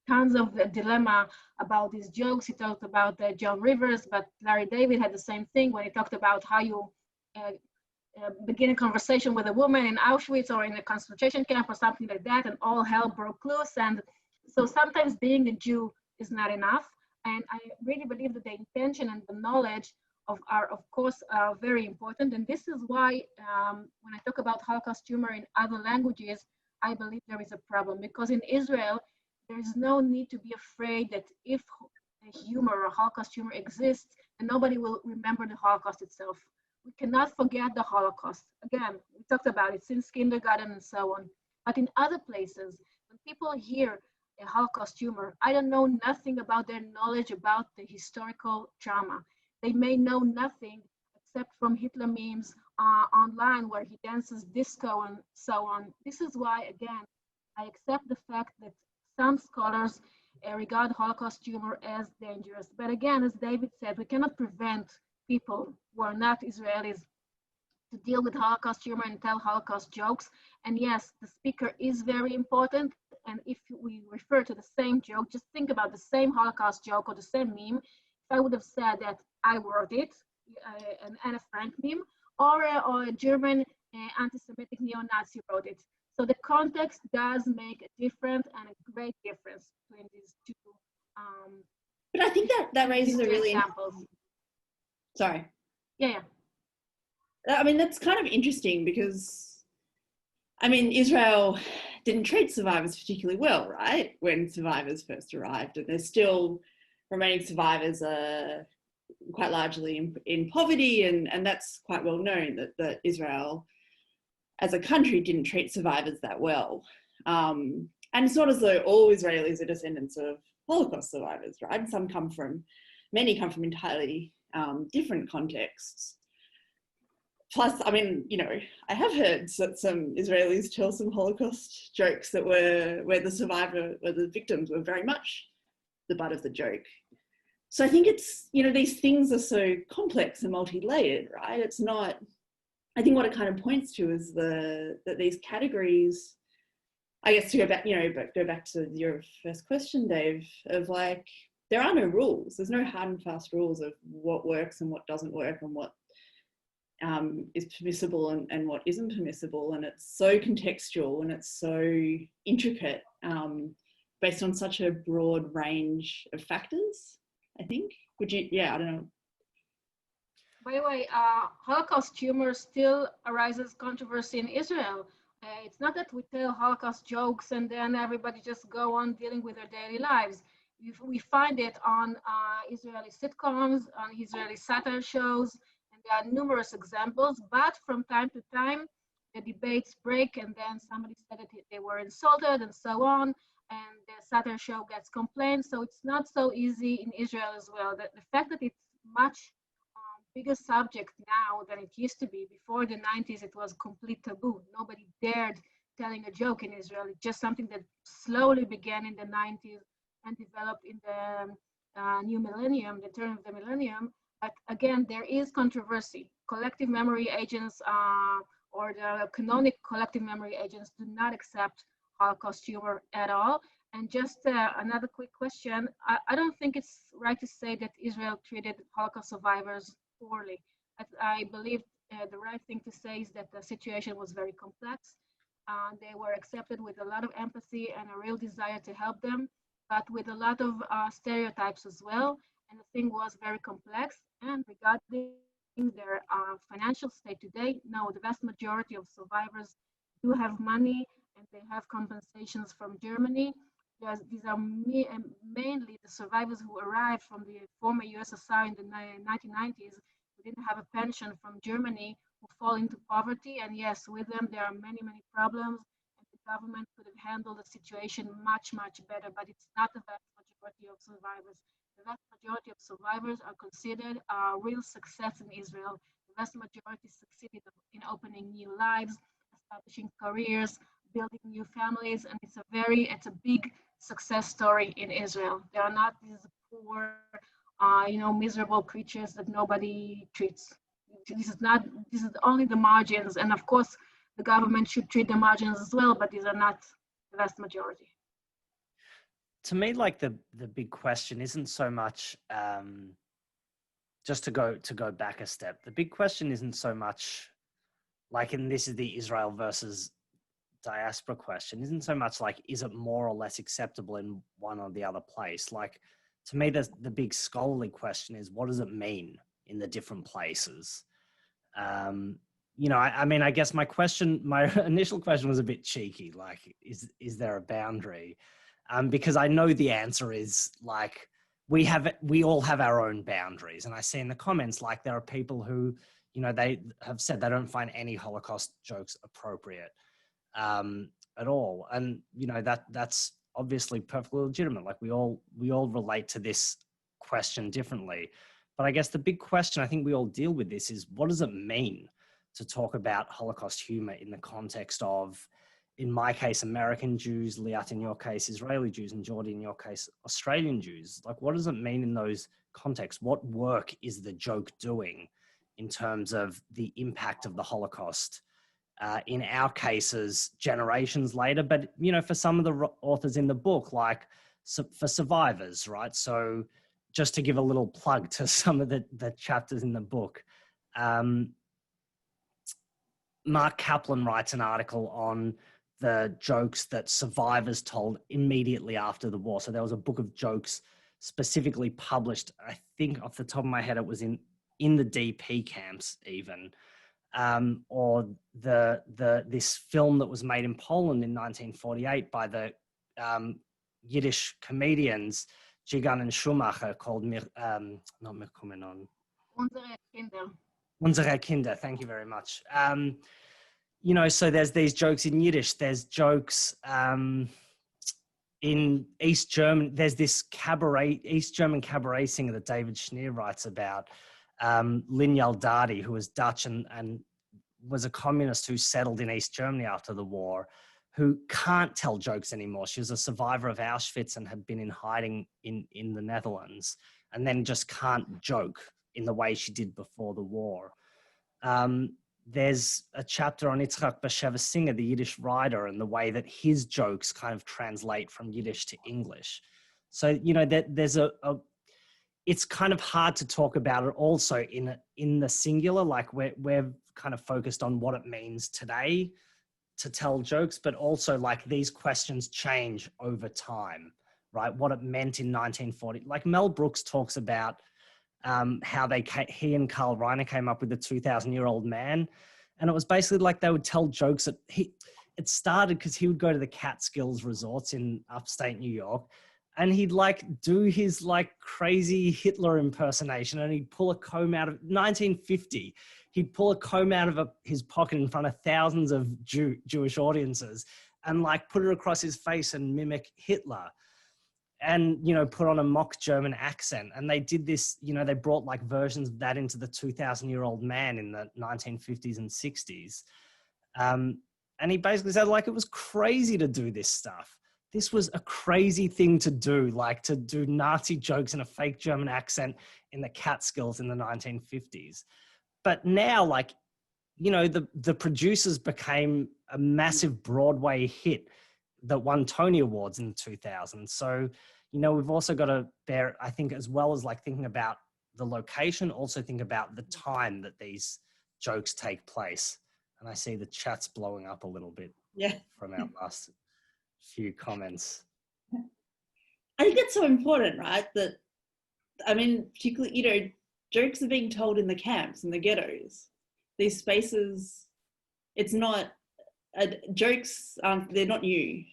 tons of dilemma about these jokes. He talked about Joan Rivers, but Larry David had the same thing when he talked about how you begin a conversation with a woman in Auschwitz or in a concentration camp or something like that, and all hell broke loose. And so sometimes being a Jew is not enough. And I really believe that the intention and the knowledge are, of course, very important. And this is why when I talk about Holocaust humor in other languages, I believe there is a problem, because in Israel, there is no need to be afraid that if humor or Holocaust humor exists, and nobody will remember the Holocaust itself. We cannot forget the Holocaust. Again, we talked about it since kindergarten and so on. But in other places, when people hear a Holocaust humor, I don't know nothing about their knowledge about the historical trauma. They may know nothing except from Hitler memes online where he dances disco and so on. This is why, again, I accept the fact that some scholars regard Holocaust humor as dangerous. But again, as David said, we cannot prevent people who are not Israelis to deal with Holocaust humor and tell Holocaust jokes. And yes, the speaker is very important. And if we refer to the same joke, just think about the same Holocaust joke or the same meme. If I would have said that I wrote it, an Anne Frank meme, or a German anti-Semitic neo-Nazi wrote it. So the context does make a difference, and a great difference between these two. But I think that raises a really examples. Sorry. Yeah. I mean, that's kind of interesting because, I mean, Israel didn't treat survivors particularly well, right? When survivors first arrived, and there's still remaining survivors quite largely in poverty, and that's quite well known that Israel as a country didn't treat survivors that well. And it's not as though all Israelis are descendants of Holocaust survivors, right? Many come from entirely different contexts. Plus, I mean, you know, I have heard some Israelis tell some Holocaust jokes where the victims were very much the butt of the joke. So I think it's, you know, these things are so complex and multi-layered, right? It's not, I think what it kind of points to is that these categories, I guess to go back to your first question, Dave, of like, there are no rules. There's no hard and fast rules of what works and what doesn't work and what is permissible and what isn't permissible. And it's so contextual and it's so intricate based on such a broad range of factors, I think. Would you, yeah, I don't know. By the way, Holocaust humor still arises controversy in Israel. It's not that we tell Holocaust jokes and then everybody just go on dealing with their daily lives. We find it on Israeli sitcoms, on Israeli satire shows, and there are numerous examples, but from time to time, the debates break and then somebody said that they were insulted and so on, and the satire show gets complained. So it's not so easy in Israel as well. The fact that it's much bigger subject now than it used to be. Before the 90s, it was complete taboo. Nobody dared telling a joke in Israel. It's just something that slowly began in the 90s and developed in the new millennium, the turn of the millennium. But again, there is controversy. Collective memory agents or the canonic collective memory agents do not accept Holocaust humor at all. And just another quick question. I don't think it's right to say that Israel treated Holocaust survivors poorly. I believe the right thing to say is that the situation was very complex. They were accepted with a lot of empathy and a real desire to help them, but with a lot of stereotypes as well. And the thing was very complex. And regarding their financial state today, no, the vast majority of survivors do have money and they have compensations from Germany. These are mainly the survivors who arrived from the former USSR in the 1990s, who didn't have a pension from Germany, who fall into poverty. And yes, with them, there are many, many problems. And the government could have handled the situation much, much better, but it's not the vast majority of survivors. The vast majority of survivors are considered a real success in Israel. The vast majority succeeded in opening new lives, establishing careers, building new families, and it's a big success story in Israel. They are not these poor, miserable creatures that nobody treats. This is only the margins, and of course, the government should treat the margins as well, but these are not the vast majority. To me, like the big question isn't so much just to go back a step. The big question isn't so much like, and this is the Israel versus diaspora question, isn't so much like, is it more or less acceptable in one or the other place? Like, to me, the big scholarly question is, what does it mean in the different places? I mean, I guess my initial question was a bit cheeky, like, is there a boundary? Because I know the answer is like, we all have our own boundaries. And I see in the comments, like, there are people who, they have said they don't find any Holocaust jokes appropriate at all. And, that's obviously perfectly legitimate. Like, we all relate to this question differently. But I guess the big question I think we all deal with this is, what does it mean to talk about Holocaust humor in the context of in my case, American Jews, Liat in your case, Israeli Jews, and Jordy in your case, Australian Jews. Like, what does it mean in those contexts? What work is the joke doing in terms of the impact of the Holocaust? In our cases, generations later, but, you know, for some of the authors in the book, like for survivors, right? So just to give a little plug to some of the chapters in the book, Mark Kaplan writes an article on the jokes that survivors told immediately after the war. So there was a book of jokes specifically published, I think off the top of my head, it was in the DP camps even, or this film that was made in Poland in 1948 by the Yiddish comedians Jigan and Schumacher called not mehr kommen on. Unsere Kinder. Unsere Kinder, thank you very much. You know, so there's these jokes in Yiddish, there's jokes in East German, there's this East German cabaret singer that David Schneer writes about, Linyal Dadi, who was Dutch and was a communist who settled in East Germany after the war, who can't tell jokes anymore. She was a survivor of Auschwitz and had been in hiding in the Netherlands, and then just can't joke in the way she did before the war. There's a chapter on Itzhak Basheva Singer, the Yiddish writer, and the way that his jokes kind of translate from Yiddish to English. So, you know, that there's it's kind of hard to talk about it also in the singular, like we're kind of focused on what it means today to tell jokes, but also like these questions change over time, right? What it meant in 1940. Like Mel Brooks talks about how he and Carl Reiner came up with the 2,000-year-old man. And it was basically like they would tell jokes that it started because he would go to the Catskills resorts in upstate New York, and he'd like do his like crazy Hitler impersonation, and he'd pull a comb out of 1950. He'd pull a comb out of his pocket in front of thousands of Jewish audiences and like put it across his face and mimic Hitler. And, you know, put on a mock German accent. And they did this, you know, they brought like versions of that into the 2,000-year-old man in the 1950s and 60s. And he basically said, like, it was crazy to do this stuff. This was a crazy thing to do, like to do Nazi jokes in a fake German accent in the Catskills in the 1950s. But now, like, you know, the producers became a massive Broadway hit that won Tony Awards in 2000. So, you know, we've also got to bear, I think, as well as like thinking about the location, also think about the time that these jokes take place. And I see the chat's blowing up a little bit from our last few comments. I think it's so important, right? That, I mean, particularly, you know, jokes are being told in the camps and the ghettos. These spaces, it's not, jokes they're not new,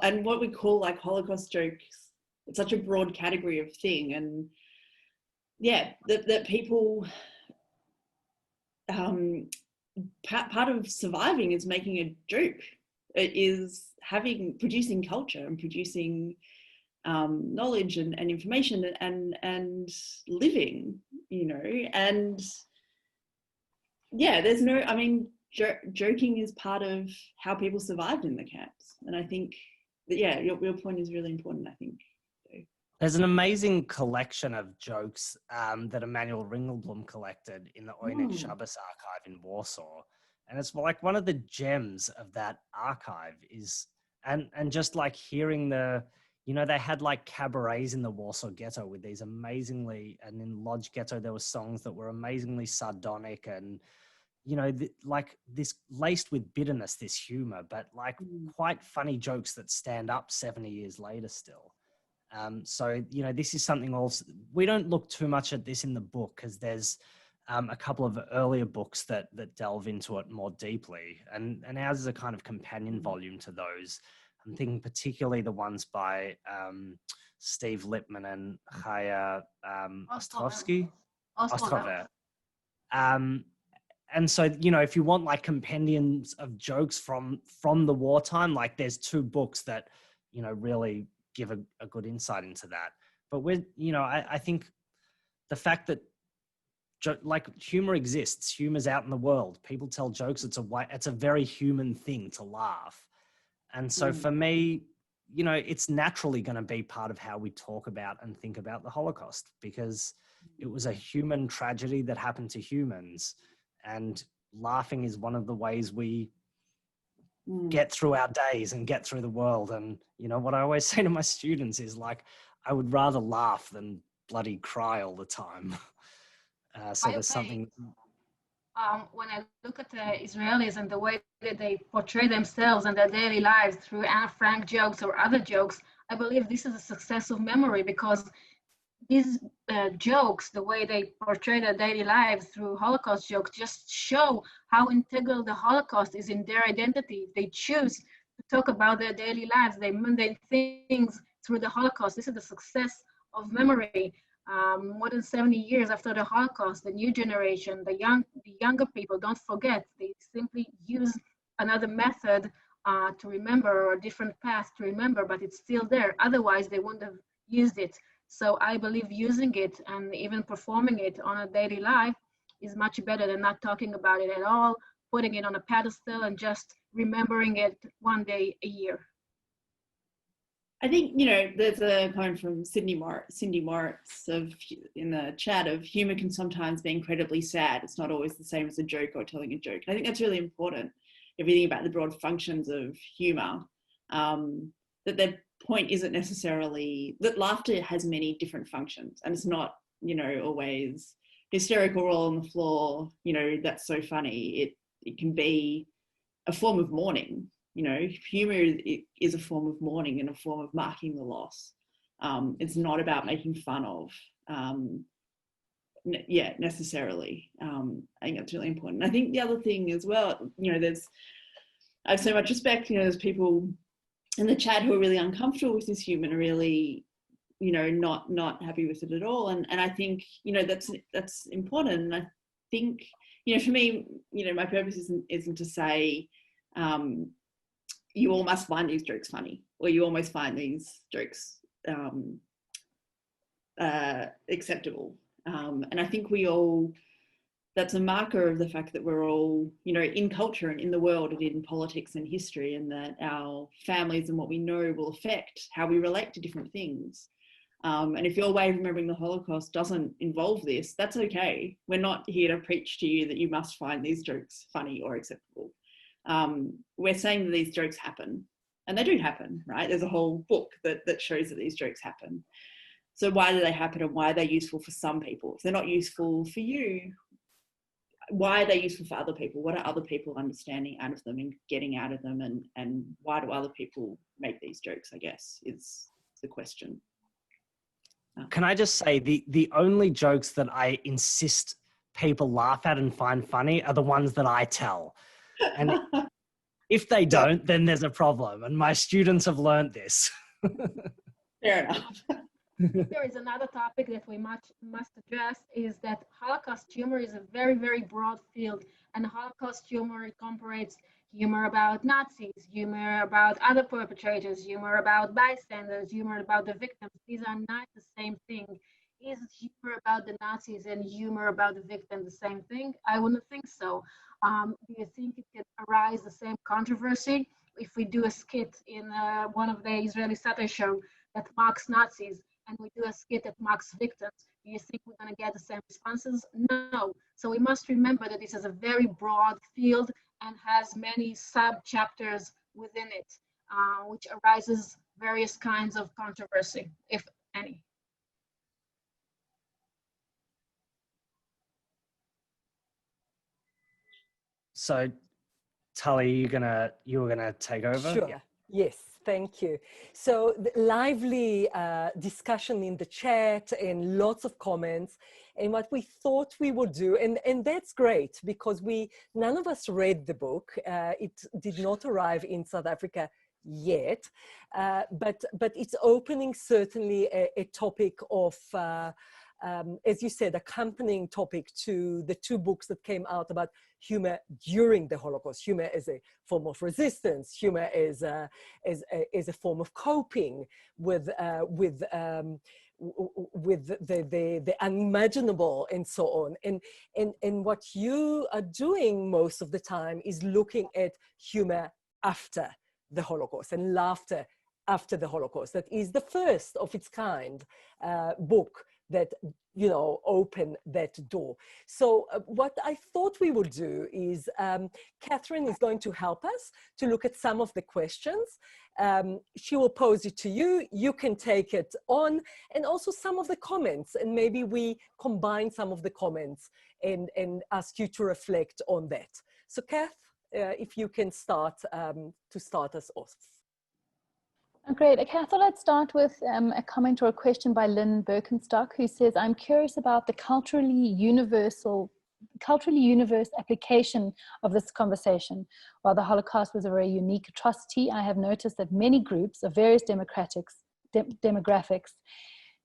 and what we call like Holocaust jokes, it's such a broad category of thing, and that people part of surviving is making a joke. It is producing culture and producing knowledge and information and living, you know, and there's no, I mean, joking is part of how people survived in the camps. And I think that, your point is really important, I think. There's an amazing collection of jokes that Emanuel Ringelblum collected in the Oynek Shabbos archive in Warsaw. And it's like one of the gems of that archive is, and just like hearing they had like cabarets in the Warsaw ghetto with these amazingly, and in Lodz ghetto, there were songs that were amazingly sardonic and, you know, like this laced with bitterness, this humor, but like quite funny jokes that stand up 70 years later still. So, you know, this is something also, we don't look too much at this in the book because there's a couple of earlier books that delve into it more deeply. And ours is a kind of companion volume to those. I'm thinking particularly the ones by Steve Lippman and Chaya Ostrover. And so, you know, if you want like compendiums of jokes from the wartime, like there's two books that, you know, really give a good insight into that. But I think the fact that like humor exists, humor's out in the world. People tell jokes. It's a very human thing to laugh. And so for me, you know, it's naturally going to be part of how we talk about and think about the Holocaust, because it was a human tragedy that happened to humans. And laughing is one of the ways we get through our days and get through the world. And, you know, what I always say to my students is, like, I would rather laugh than bloody cry all the time. So there's something... When I look at the Israelis and the way that they portray themselves and their daily lives through Anne Frank jokes or other jokes, I believe this is a success of memory, because these jokes, the way they portray their daily lives through Holocaust jokes, just show how integral the Holocaust is in their identity. They choose to talk about their daily lives, their mundane things through the Holocaust. This is the success of memory. More than 70 years after the Holocaust, the new generation, the younger people don't forget. They simply use another method to remember, or a different path to remember, but it's still there. Otherwise, they wouldn't have used it. So I believe using it and even performing it on a daily life is much better than not talking about it at all, putting it on a pedestal and just remembering it one day a year. I think, you know, there's a comment from Cindy Moritz in the chat of humour can sometimes be incredibly sad. It's not always the same as a joke or telling a joke. And I think that's really important if you think about the broad functions of humour, that their point isn't necessarily that laughter has many different functions, and it's not, you know, always hysterical roll on the floor, you know, that's so funny. It can be a form of mourning. You know, humour is a form of mourning and a form of marking the loss. It's not about making fun of, necessarily. I think that's really important. I think the other thing as well, you know, I have so much respect, you know, there's people in the chat who are really uncomfortable with this humour, are really, you know, not happy with it at all. And I think, you know, that's important. And I think, you know, for me, you know, my purpose isn't to say, you all must find these jokes funny, or you almost find these jokes acceptable. And I think that's a marker of the fact that we're all, you know, in culture and in the world and in politics and history, and that our families and what we know will affect how we relate to different things. And if your way of remembering the Holocaust doesn't involve this, that's okay. We're not here to preach to you that you must find these jokes funny or acceptable. We're saying that these jokes happen, and they do happen, right? There's a whole book that shows that these jokes happen. So why do they happen, and why are they useful for some people? If they're not useful for you, why are they useful for other people? What are other people understanding out of them and getting out of them? And why do other people make these jokes, I guess, is the question. Can I just say the only jokes that I insist people laugh at and find funny are the ones that I tell. And if they don't, then there's a problem. And my students have learned this. Fair enough. There is another topic that we must address, is that Holocaust humor is a very, very broad field, and Holocaust humor incorporates humor about Nazis, humor about other perpetrators, humor about bystanders, humor about the victims. These are not the same thing. Is humor about the Nazis and humor about the victim the same thing? I wouldn't think so. Do you think it could arise the same controversy if we do a skit in one of the Israeli satire shows that mocks Nazis, and we do a skit that mocks victims? Do you think we're going to get the same responses? No. So we must remember that this is a very broad field and has many sub-chapters within it, which arises various kinds of controversy, if any. So, Tully, you were gonna take over? Sure. Yeah. Yes, thank you. So the lively discussion in the chat and lots of comments. And what we thought we would do, and that's great, because none of us read the book. It did not arrive in South Africa yet, but it's opening certainly a topic of, as you said, accompanying topic to the two books that came out about humor during the Holocaust. Humor as a form of resistance. Humor as a form of coping with the unimaginable and so on. And what you are doing most of the time is looking at humor after the Holocaust and laughter after the Holocaust. That is the first of its kind book that, you know, opened that door. So what I thought we would do is Catherine is going to help us to look at some of the questions. She will pose it to you. You can take it on, and also some of the comments, and maybe we combine some of the comments and ask you to reflect on that. So Kath, if you can start to start us off. Oh, great. Okay, I thought I'd start with a comment or a question by Lynn Birkenstock, who says, I'm curious about the culturally universe application of this conversation. While the Holocaust was a very unique atrocity, I have noticed that many groups of various demographics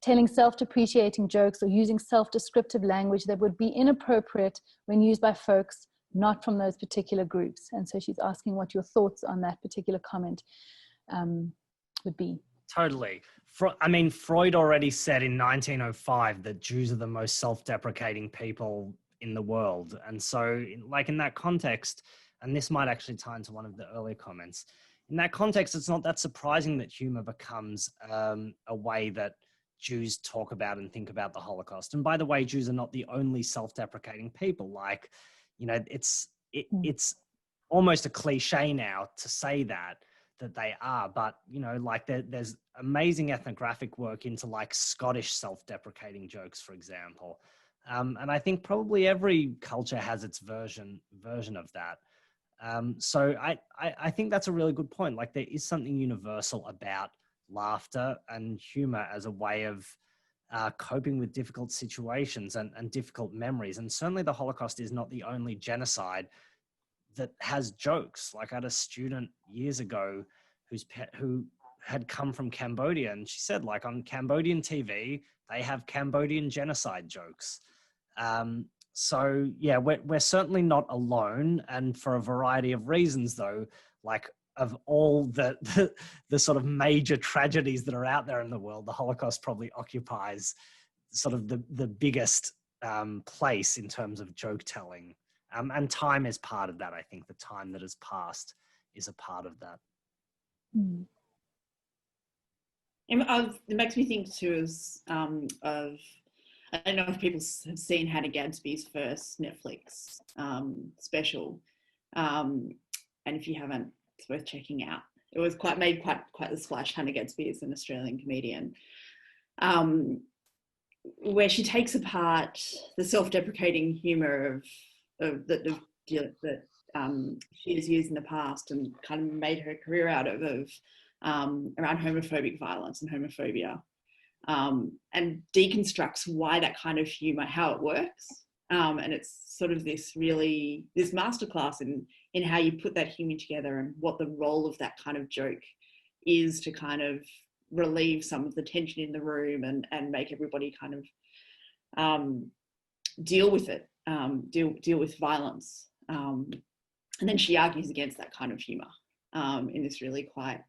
telling self-depreciating jokes or using self-descriptive language that would be inappropriate when used by folks not from those particular groups. And so she's asking what your thoughts on that particular comment would be. Totally. I mean, Freud already said in 1905 that Jews are the most self-deprecating people in the world. And so, like in that context, and this might actually tie into one of the earlier comments, in that context, it's not that surprising that humor becomes a way that Jews talk about and think about the Holocaust. And by the way, Jews are not the only self-deprecating people. Like, you know, it's almost a cliche now to say that they are, but you know, like there's amazing ethnographic work into like Scottish self-deprecating jokes, for example, and I think probably every culture has its version of that. So I think that's a really good point. Like there is something universal about laughter and humor as a way of coping with difficult situations and difficult memories. And certainly the Holocaust is not the only genocide that has jokes. Like I had a student years ago who had come from Cambodia, and she said, like, on Cambodian TV, they have Cambodian genocide jokes. So yeah, we're certainly not alone, and for a variety of reasons, though, like of all the sort of major tragedies that are out there in the world, the Holocaust probably occupies sort of the biggest place in terms of joke telling. And time is part of that. I think the time that has passed is a part of that. Mm. It makes me think too of, I don't know if people have seen Hannah Gadsby's first Netflix special, and if you haven't, it's worth checking out. It was made quite the splash. Hannah Gadsby is an Australian comedian, where she takes apart the self-deprecating humour that she has used in the past and kind of made her career out of around homophobic violence and homophobia, and deconstructs why that kind of humour, how it works, and it's sort of this masterclass in how you put that humour together and what the role of that kind of joke is to kind of relieve some of the tension in the room and make everybody kind of deal with it, deal with violence. And then she argues against that kind of humour in this really quite,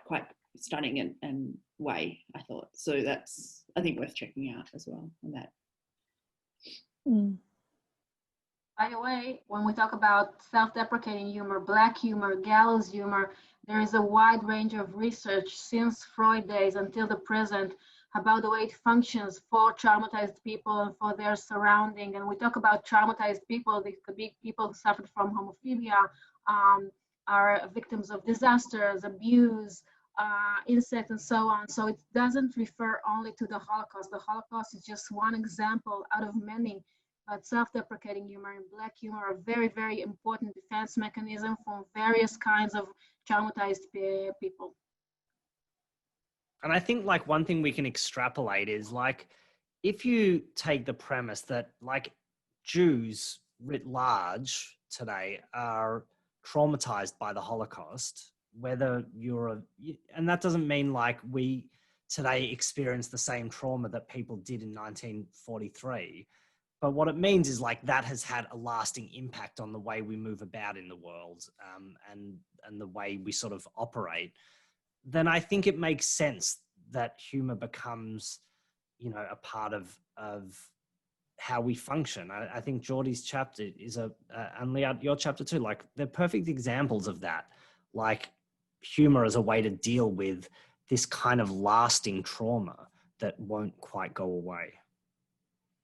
quite stunning and way, I thought. So that's, I think, worth checking out as well on that. Mm. By the way, when we talk about self-deprecating humor, black humor, gallows humor, there is a wide range of research since Freud days until the present about the way it functions for traumatized people and for their surrounding. And we talk about traumatized people, they could be people who suffered from homophobia, are victims of disasters, abuse, incest, and so on. So it doesn't refer only to the Holocaust. The Holocaust is just one example out of many. But self-deprecating humor and black humor are very, very important defense mechanism for various kinds of traumatized people. And I think like one thing we can extrapolate is like, if you take the premise that like Jews writ large today are traumatized by the Holocaust, whether and that doesn't mean like we today experience the same trauma that people did in 1943. But what it means is like that has had a lasting impact on the way we move about in the world, and the way we sort of operate. Then I think it makes sense that humor becomes, you know, a part of how we function. I think Jordy's chapter is and Liat, your chapter too, like they're perfect examples of that. Like humor as a way to deal with this kind of lasting trauma that won't quite go away.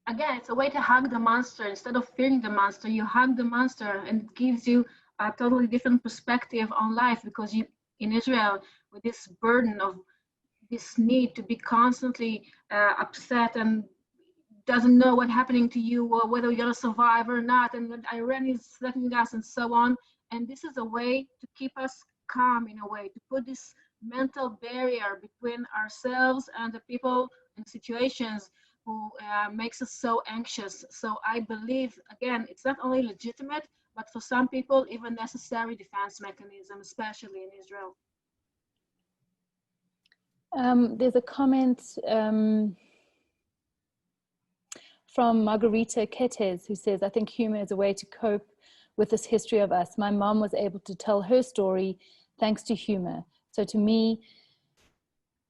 Again, it's a way to hug the monster. Instead of fearing the monster, you hug the monster, and it gives you a totally different perspective on life, because you, in Israel, with this burden of this need to be constantly upset and doesn't know what's happening to you or whether you're going to survive or not, and that Iran is threatening us and so on. And this is a way to keep us calm, in a way, to put this mental barrier between ourselves and the people and situations who makes us so anxious. So I believe, again, it's not only legitimate, but for some people, even necessary defense mechanism, especially in Israel. There's a comment from Margarita Ketes, who says, I think humor is a way to cope with this history of us. My mom was able to tell her story thanks to humor. So to me,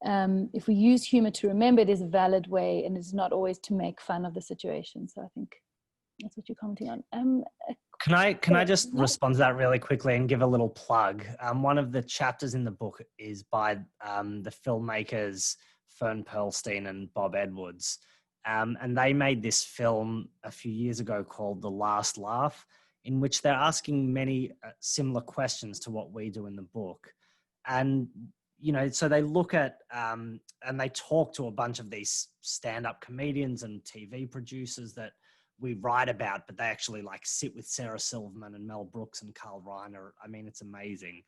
if we use humor to remember, it is a valid way, and it's not always to make fun of the situation. So I think that's what you're commenting on. Can I just respond to that really quickly and give a little plug? One of the chapters in the book is by the filmmakers Fern Perlstein and Bob Edwards. And they made this film a few years ago called The Last Laugh, in which they're asking many similar questions to what we do in the book. And, you know, so they look at and they talk to a bunch of these stand-up comedians and TV producers that we write about, but they actually like sit with Sarah Silverman and Mel Brooks and Carl Reiner. I mean, it's amazing.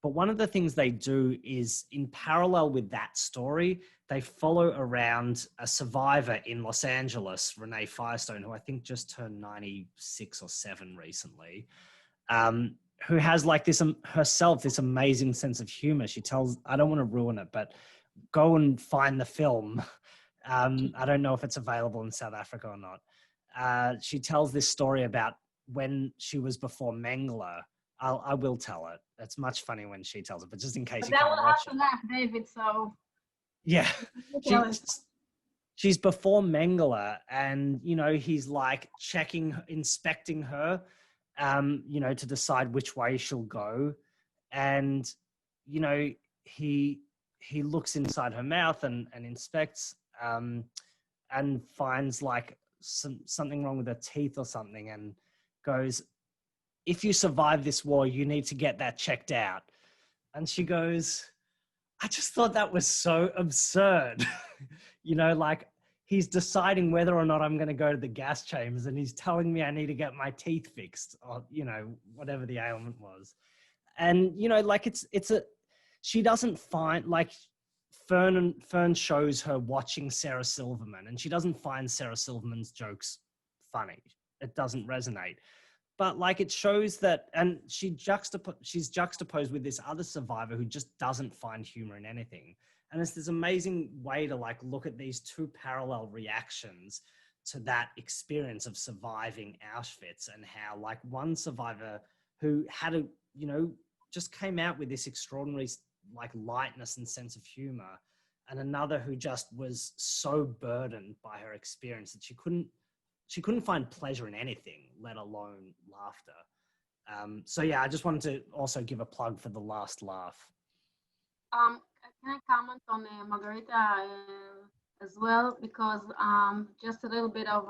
But one of the things they do is, in parallel with that story, they follow around a survivor in Los Angeles, Renee Firestone, who I think just turned 96 or 7 recently, who has like this herself, this amazing sense of humor. She tells, I don't want to ruin it, but go and find the film. I don't know if it's available in South Africa or not. She tells this story about when she was before Mengele. I will tell it. It's much funnier when she tells it, but just in case you can't watch it. That will have to laugh, David, so... Yeah. She's before Mengele, and, you know, he's like inspecting her, you know, to decide which way she'll go. And, you know, he looks inside her mouth and inspects and finds like something wrong with her teeth or something, and goes, if you survive this war, you need to get that checked out. And she goes, I just thought that was so absurd. You know, like he's deciding whether or not I'm going to go to the gas chambers, and he's telling me I need to get my teeth fixed, or, you know, whatever the ailment was. And, you know, like she doesn't find, like, Fern shows her watching Sarah Silverman, and she doesn't find Sarah Silverman's jokes funny. It doesn't resonate. But like it shows that, and she's juxtaposed with this other survivor who just doesn't find humor in anything. And it's this amazing way to like look at these two parallel reactions to that experience of surviving Auschwitz, and how like one survivor who had you know, just came out with this extraordinary like lightness and sense of humor, and another who just was so burdened by her experience that she couldn't find pleasure in anything, let alone laughter. So yeah, I just wanted to also give a plug for The Last Laugh. Can I comment on Margarita as well? Because just a little bit of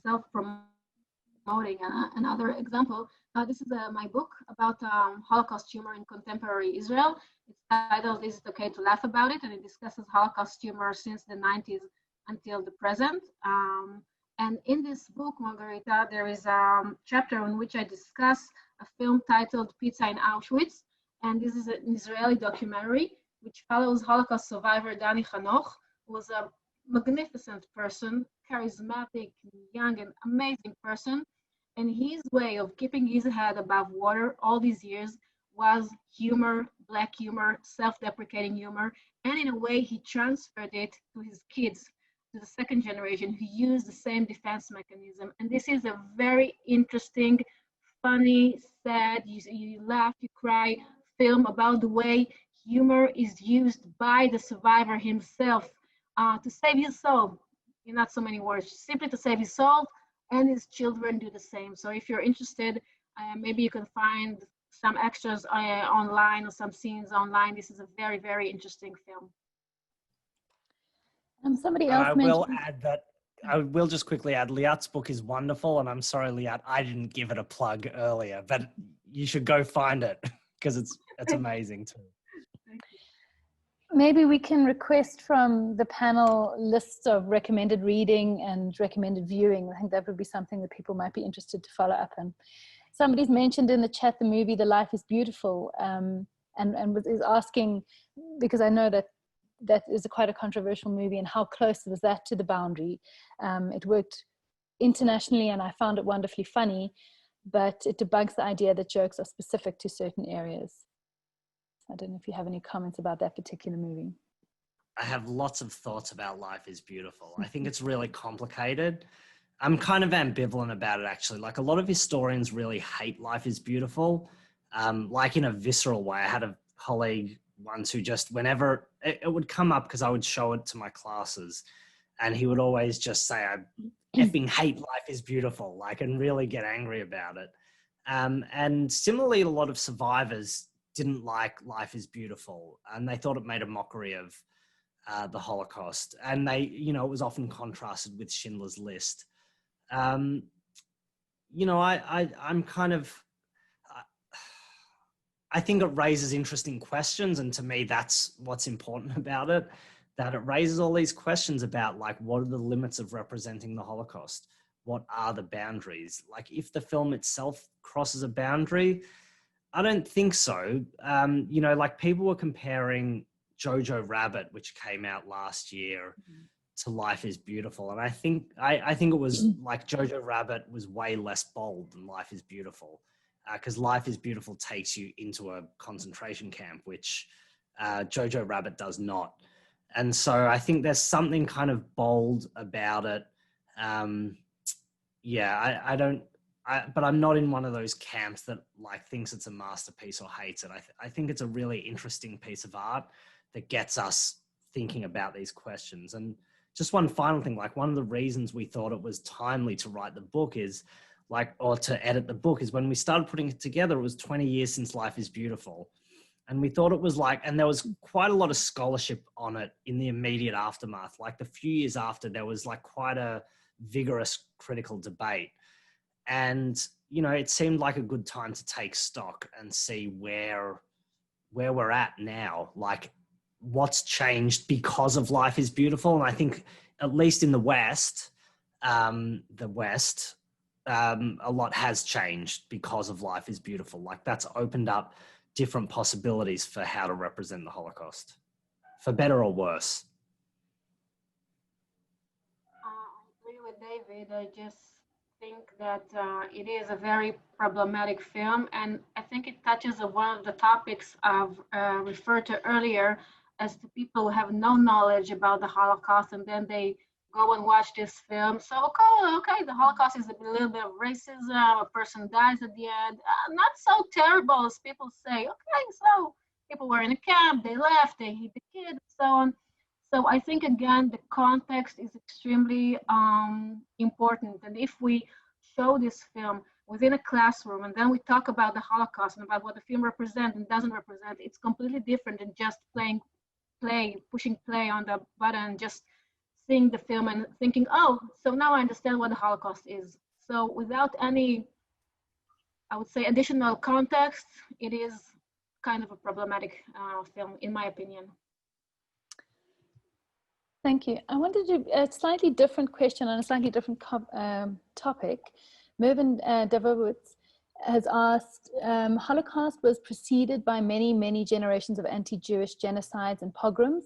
self-promoting. Another example, this is my book about Holocaust humor in contemporary Israel. It's titled, Is It Okay to Laugh About It? And it discusses Holocaust humor since the 90s until the present. And in this book, Margarita, there is a chapter in which I discuss a film titled Pizza in Auschwitz. And this is an Israeli documentary which follows Holocaust survivor Danny Hanoch, who was a magnificent person, charismatic, young, and amazing person. And his way of keeping his head above water all these years was humor, black humor, self-deprecating humor. And in a way, he transferred it to his kids, to the second generation, who use the same defense mechanism. And this is a very interesting, funny, sad, you laugh, you cry film about the way humor is used by the survivor himself to save his soul. in not so many words, simply to save his soul, and his children do the same. So if you're interested, maybe you can find some extras online or some scenes online. This is a very, very interesting film. Somebody else mentioned. I will just quickly add, Liat's book is wonderful, and I'm sorry, Liat, I didn't give it a plug earlier, but you should go find it because it's amazing too. Maybe we can request from the panel lists of recommended reading and recommended viewing. I think that would be something that people might be interested to follow up on. Somebody's mentioned in the chat the movie The Life is Beautiful, and is asking, because I know that is quite a controversial movie, and how close was that to the boundary? It worked internationally and I found it wonderfully funny, but it debunks the idea that jokes are specific to certain areas. I don't know if you have any comments about that particular movie. I have lots of thoughts about Life is Beautiful. I think it's really complicated. I'm kind of ambivalent about it, actually. Like, a lot of historians really hate Life is Beautiful, like in a visceral way. I had a colleague once who just, whenever it would come up, because I would show it to my classes, and he would always just say, I effing hate Life is Beautiful, like, and really get angry about it. And similarly, a lot of survivors didn't like Life is Beautiful, and they thought it made a mockery of the Holocaust. And they, you know, it was often contrasted with Schindler's List. You know, I'm kind of, I think it raises interesting questions. And to me, that's what's important about it, that it raises all these questions about, like, what are the limits of representing the Holocaust? What are the boundaries? Like, if the film itself crosses a boundary, I don't think so. You know, like, people were comparing Jojo Rabbit, which came out last year, to Life is Beautiful. And I think it was like Jojo Rabbit was way less bold than Life is Beautiful, because Life is Beautiful takes you into a concentration camp, which Jojo Rabbit does not. And so I think there's something kind of bold about it. Yeah, but I'm not in one of those camps that, like, thinks it's a masterpiece or hates it. I think it's a really interesting piece of art that gets us thinking about these questions. And just one final thing, like, one of the reasons we thought it was timely to write the book is, like, or to edit the book, is when we started putting it together, it was 20 years since Life is Beautiful. And we thought it was like, and there was quite a lot of scholarship on it in the immediate aftermath. Like, the few years after, there was, like, quite a vigorous critical debate. And, you know, it seemed like a good time to take stock and see where we're at now, like, what's changed because of Life is Beautiful. And I think, at least in the West, a lot has changed because of Life is Beautiful. Like, that's opened up different possibilities for how to represent the Holocaust, for better or worse. I agree with David. I just think that it is a very problematic film, and I think it touches on one of the topics I've referred to earlier, as to people who have no knowledge about the Holocaust, and then they go and watch this film. So, okay, the Holocaust is a little bit of racism, a person dies at the end. Not so terrible as people say. Okay, so people were in a camp, they left, they hit the kid, and so on. So I think, again, the context is extremely important. And if we show this film within a classroom, and then we talk about the Holocaust and about what the film represents and doesn't represent, it's completely different than just pushing play on the button, just seeing the film and thinking, oh, so now I understand what the Holocaust is. So without any, I would say, additional context, it is kind of a problematic film, in my opinion. Thank you. I wanted to a slightly different question on a slightly different topic. Mervyn Davowitz has asked, Holocaust was preceded by many, many generations of anti-Jewish genocides and pogroms.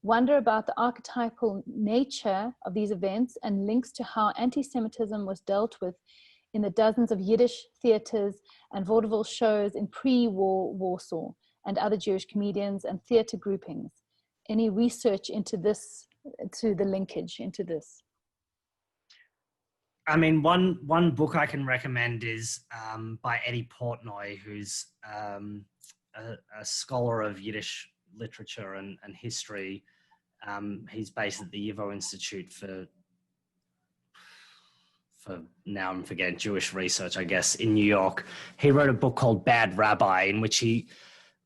Wonder about the archetypal nature of these events and links to how anti-Semitism was dealt with in the dozens of Yiddish theaters and vaudeville shows in pre-war Warsaw and other Jewish comedians and theater groupings. Any research into this, to the linkage into this? I mean, one book I can recommend is by Eddie Portnoy, who's a scholar of Yiddish literature and history. He's based at the YIVO Institute for now I'm forgetting, Jewish research, I guess, in New York. He wrote a book called Bad Rabbi, in which he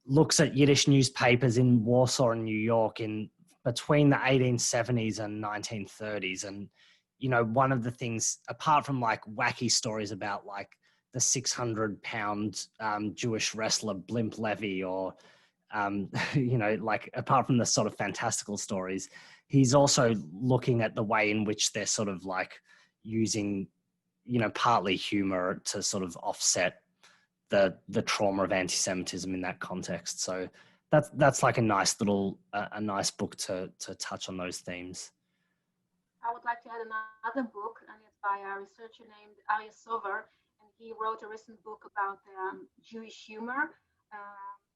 looks at Yiddish newspapers in Warsaw and New York in between the 1870s and 1930s. And, you know, one of the things, apart from like wacky stories about like the 600-pound Jewish wrestler Blimp Levy, or, you know, like apart from the sort of fantastical stories, he's also looking at the way in which they're sort of like using, you know, partly humor to sort of offset the trauma of anti-Semitism in that context. So that's like a nice little, a nice book to touch on those themes. I would like to add another book, and it's by a researcher named Aryeh Sover, and he wrote a recent book about Jewish humor.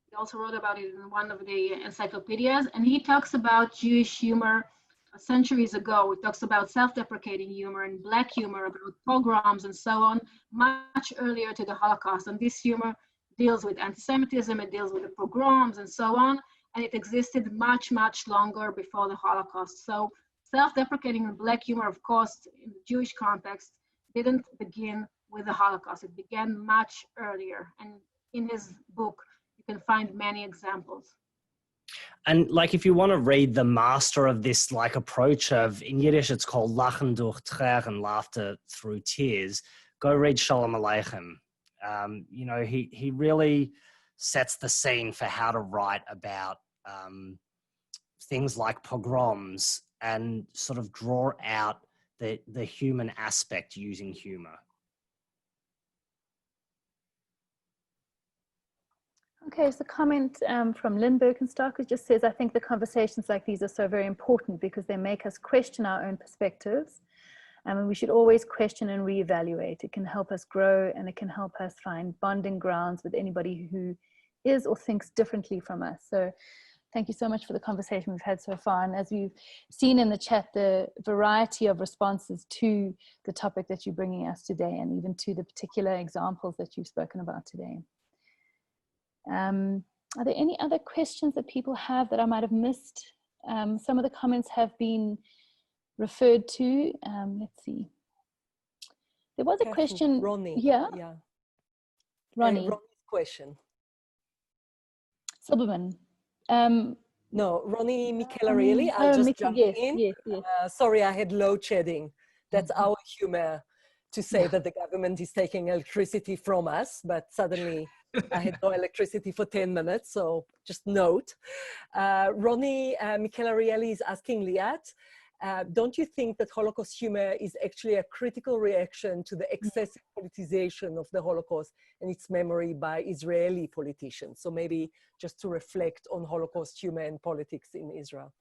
He also wrote about it in one of the encyclopedias, and he talks about Jewish humor centuries ago. He talks about self-deprecating humor and black humor, about pogroms and so on, much earlier to the Holocaust. And this humor deals with anti-Semitism, it deals with the pogroms and so on, and it existed much, much longer before the Holocaust. So self-deprecating and black humor, of course, in the Jewish context, didn't begin with the Holocaust. It began much earlier. And in his book, you can find many examples. And like, if you want to read the master of this like approach of, in Yiddish, it's called Lachen durch Tränen, laughter through tears, go read Shalom Aleichem. You know, he really sets the scene for how to write about things like pogroms and sort of draw out the human aspect using humor. Okay, so a comment from Lynn Birkenstock, who just says, I think the conversations like these are so very important because they make us question our own perspectives. And we should always question and reevaluate. It can help us grow, and it can help us find bonding grounds with anybody who is or thinks differently from us. So thank you so much for the conversation we've had so far. And as you've seen in the chat, the variety of responses to the topic that you're bringing us today, and even to the particular examples that you've spoken about today. Are there any other questions that people have that I might have missed? Some of the comments have been referred to. Let's see. There was a question. Ronnie. Yeah. Ronnie. Ronnie's question. Silberman. No, Ronnie Michela-Really. I'll just jump in. Yes. Sorry, I had load shedding. That's our humor to say that the government is taking electricity from us, but suddenly I had no electricity for 10 minutes, so just note. Ronnie Michela-Really is asking Liat, don't you think that Holocaust humor is actually a critical reaction to the excessive politicization of the Holocaust and its memory by Israeli politicians? So maybe just to reflect on Holocaust humor and politics in Israel.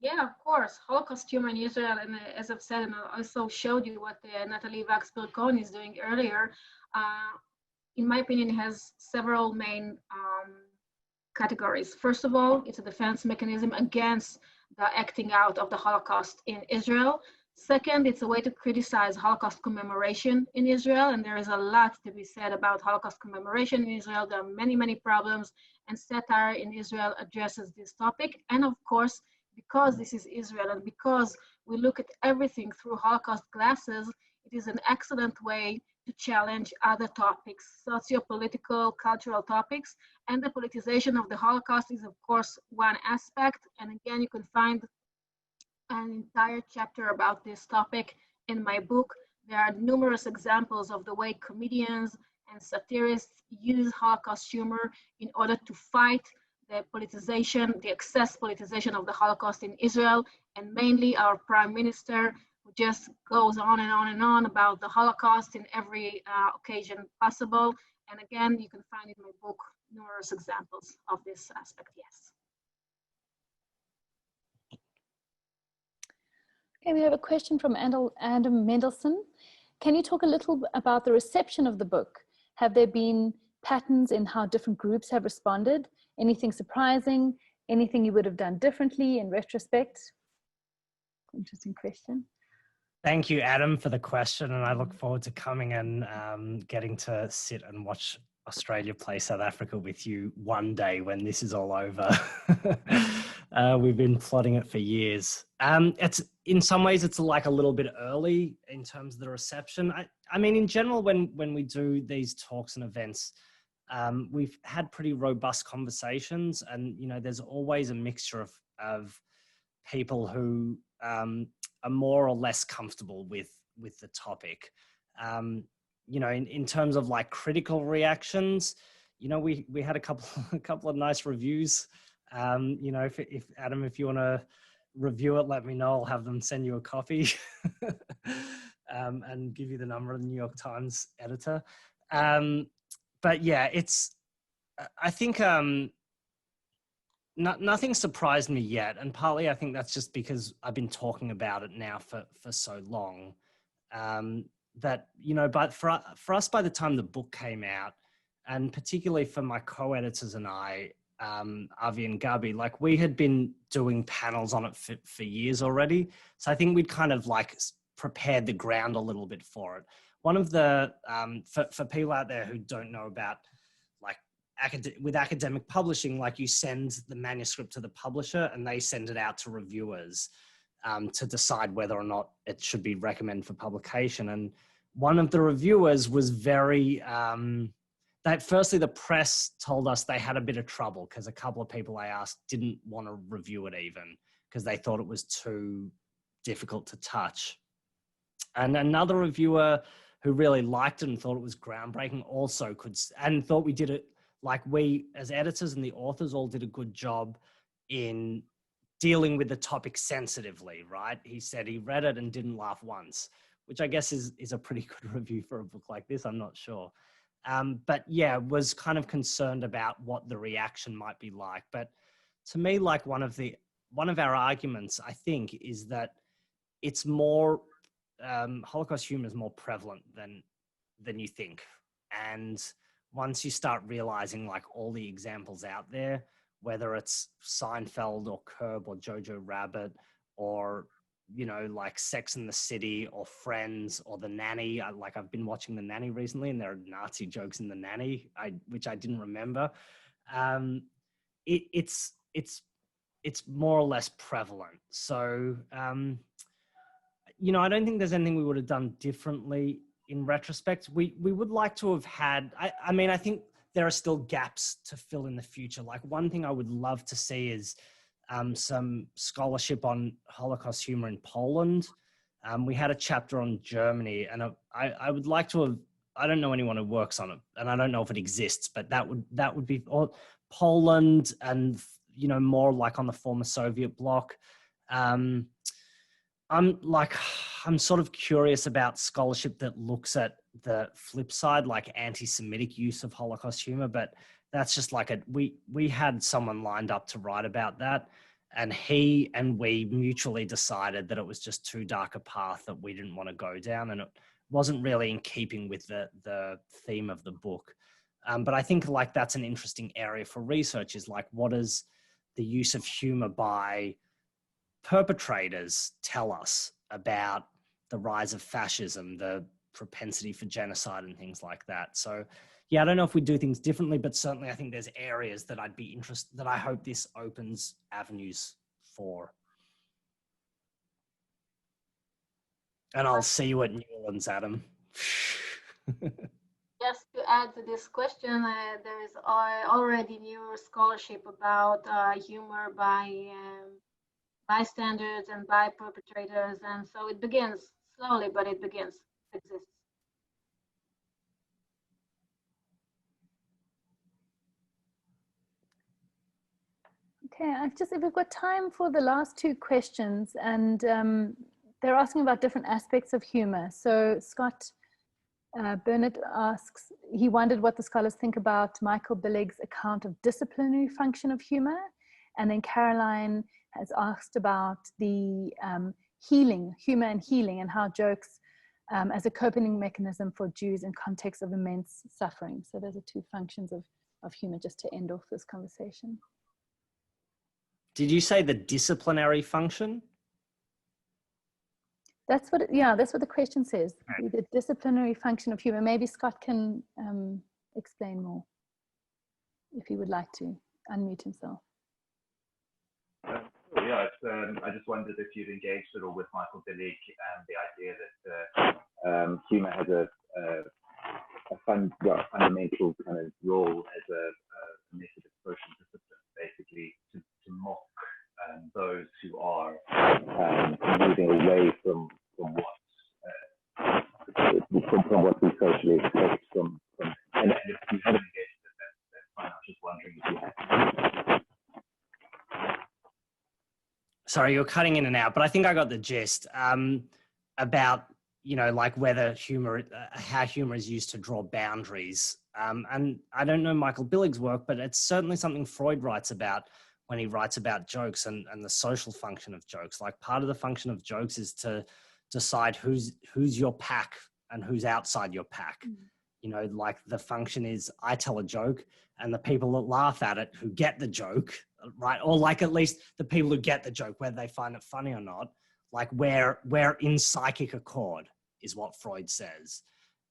Yeah, of course. Holocaust humor in Israel, and as I've said, and I also showed you what Natalie Sapir is doing earlier, in my opinion, has several main categories. First of all, it's a defense mechanism against the acting out of the Holocaust in Israel. Second, it's a way to criticize Holocaust commemoration in Israel, and there is a lot to be said about Holocaust commemoration in Israel. There are many, many problems, and satire in Israel addresses this topic. And of course, because this is Israel, and because we look at everything through Holocaust glasses, it is an excellent way to challenge other topics, socio-political, cultural topics, and the politicization of the Holocaust is, of course, one aspect. And again, you can find an entire chapter about this topic in my book. There are numerous examples of the way comedians and satirists use Holocaust humor in order to fight the politicization, the excess politicization of the Holocaust in Israel, and mainly our Prime Minister, who just goes on and on and on about the Holocaust in every occasion possible. And again, you can find in my book numerous examples of this aspect, yes. Okay, we have a question from Adam Mendelson. Can you talk a little about the reception of the book? Have there been patterns in how different groups have responded? Anything surprising? Anything you would have done differently in retrospect? Interesting question. Thank you, Adam, for the question, and I look forward to coming and getting to sit and watch Australia play South Africa with you one day when this is all over. We've been plotting it for years. It's in some ways it's like a little bit early in terms of the reception. I mean, in general, when we do these talks and events, we've had pretty robust conversations, and you know, there's always a mixture of people who are more or less comfortable with the topic. You know, in terms of like critical reactions, you know, we had a couple of nice reviews. You know, if Adam, if you want to review it, let me know. I'll have them send you a copy and give you the number of the New York Times editor. But yeah, I think nothing surprised me yet, and partly I think that's just because I've been talking about it now for so long. That, you know, but for us, by the time the book came out, and particularly for my co-editors and I, Avi and Gabi, like we had been doing panels on it for years already. So I think we'd kind of like prepared the ground a little bit for it. One of the, for people out there who don't know about like with academic publishing, like you send the manuscript to the publisher and they send it out to reviewers to decide whether or not it should be recommended for publication. And one of the reviewers was very, firstly, the press told us they had a bit of trouble because a couple of people I asked didn't want to review it even because they thought it was too difficult to touch. And another reviewer who really liked it and thought it was groundbreaking also and thought we did it, like we as editors and the authors all did a good job in dealing with the topic sensitively, right? He said he read it and didn't laugh once, which I guess is a pretty good review for a book like this. I'm not sure. But yeah, was kind of concerned about what the reaction might be like. But to me, like one of our arguments, I think, is that it's more, Holocaust humor is more prevalent than you think. And once you start realizing like all the examples out there, whether it's Seinfeld or Curb or Jojo Rabbit or, you know, like Sex and the City or Friends or The Nanny. I've been watching The Nanny recently and there are Nazi jokes in The Nanny, which I didn't remember. It's more or less prevalent. So, you know, I don't think there's anything we would have done differently in retrospect. We would like to have had, I mean, I think there are still gaps to fill in the future. Like one thing I would love to see is some scholarship on Holocaust humor in Poland. We had a chapter on Germany, and I would like to have, I don't know anyone who works on it, and I don't know if it exists, but that would be Poland and, you know, more like on the former Soviet bloc. I'm sort of curious about scholarship that looks at the flip side, like anti-Semitic use of Holocaust humor, but that's just like we had someone lined up to write about that, and he and we mutually decided that it was just too dark a path that we didn't want to go down, and it wasn't really in keeping with the theme of the book. But I think like that's an interesting area for research, is like, what does the use of humor by perpetrators tell us about the rise of fascism, the propensity for genocide and things like that? So yeah, I don't know if we do things differently, but certainly I think there's areas that I'd be interested, that I hope this opens avenues for. And I'll see you at New Orleans, Adam. Just to add to this question, there is already new scholarship about humor by bystanders and by perpetrators, and so it begins slowly, but it begins, it exists. Okay, if we've got time for the last two questions, and they're asking about different aspects of humor. So Scott Burnett asks, he wondered what the scholars think about Michael Billig's account of disciplinary function of humor. And then Caroline has asked about the humor and healing, and how jokes as a coping mechanism for Jews in context of immense suffering. So those are two functions of humor, just to end off this conversation. Did you say the disciplinary function? That's what, that's what the question says. Okay. The disciplinary function of humor. Maybe Scott can explain more, if he would like to unmute himself. Yeah, I just wondered if you'd engaged at all with Michael Billig and the idea that humour has a fundamental kind of role as a method of social discipline, basically to mock those who are moving away from what we socially expect from and if you haven't engaged with that, that's fine. I was just wondering if you had. Sorry, you're cutting in and out, but I think I got the gist about, you know, like whether humour, how humour is used to draw boundaries. And I don't know Michael Billig's work, but it's certainly something Freud writes about when he writes about jokes and the social function of jokes. Like part of the function of jokes is to decide who's your pack and who's outside your pack. Mm. You know, like the function is I tell a joke and the people that laugh at it who get the joke, right? Or like at least the people who get the joke, whether they find it funny or not, like we're in psychic accord is what Freud says.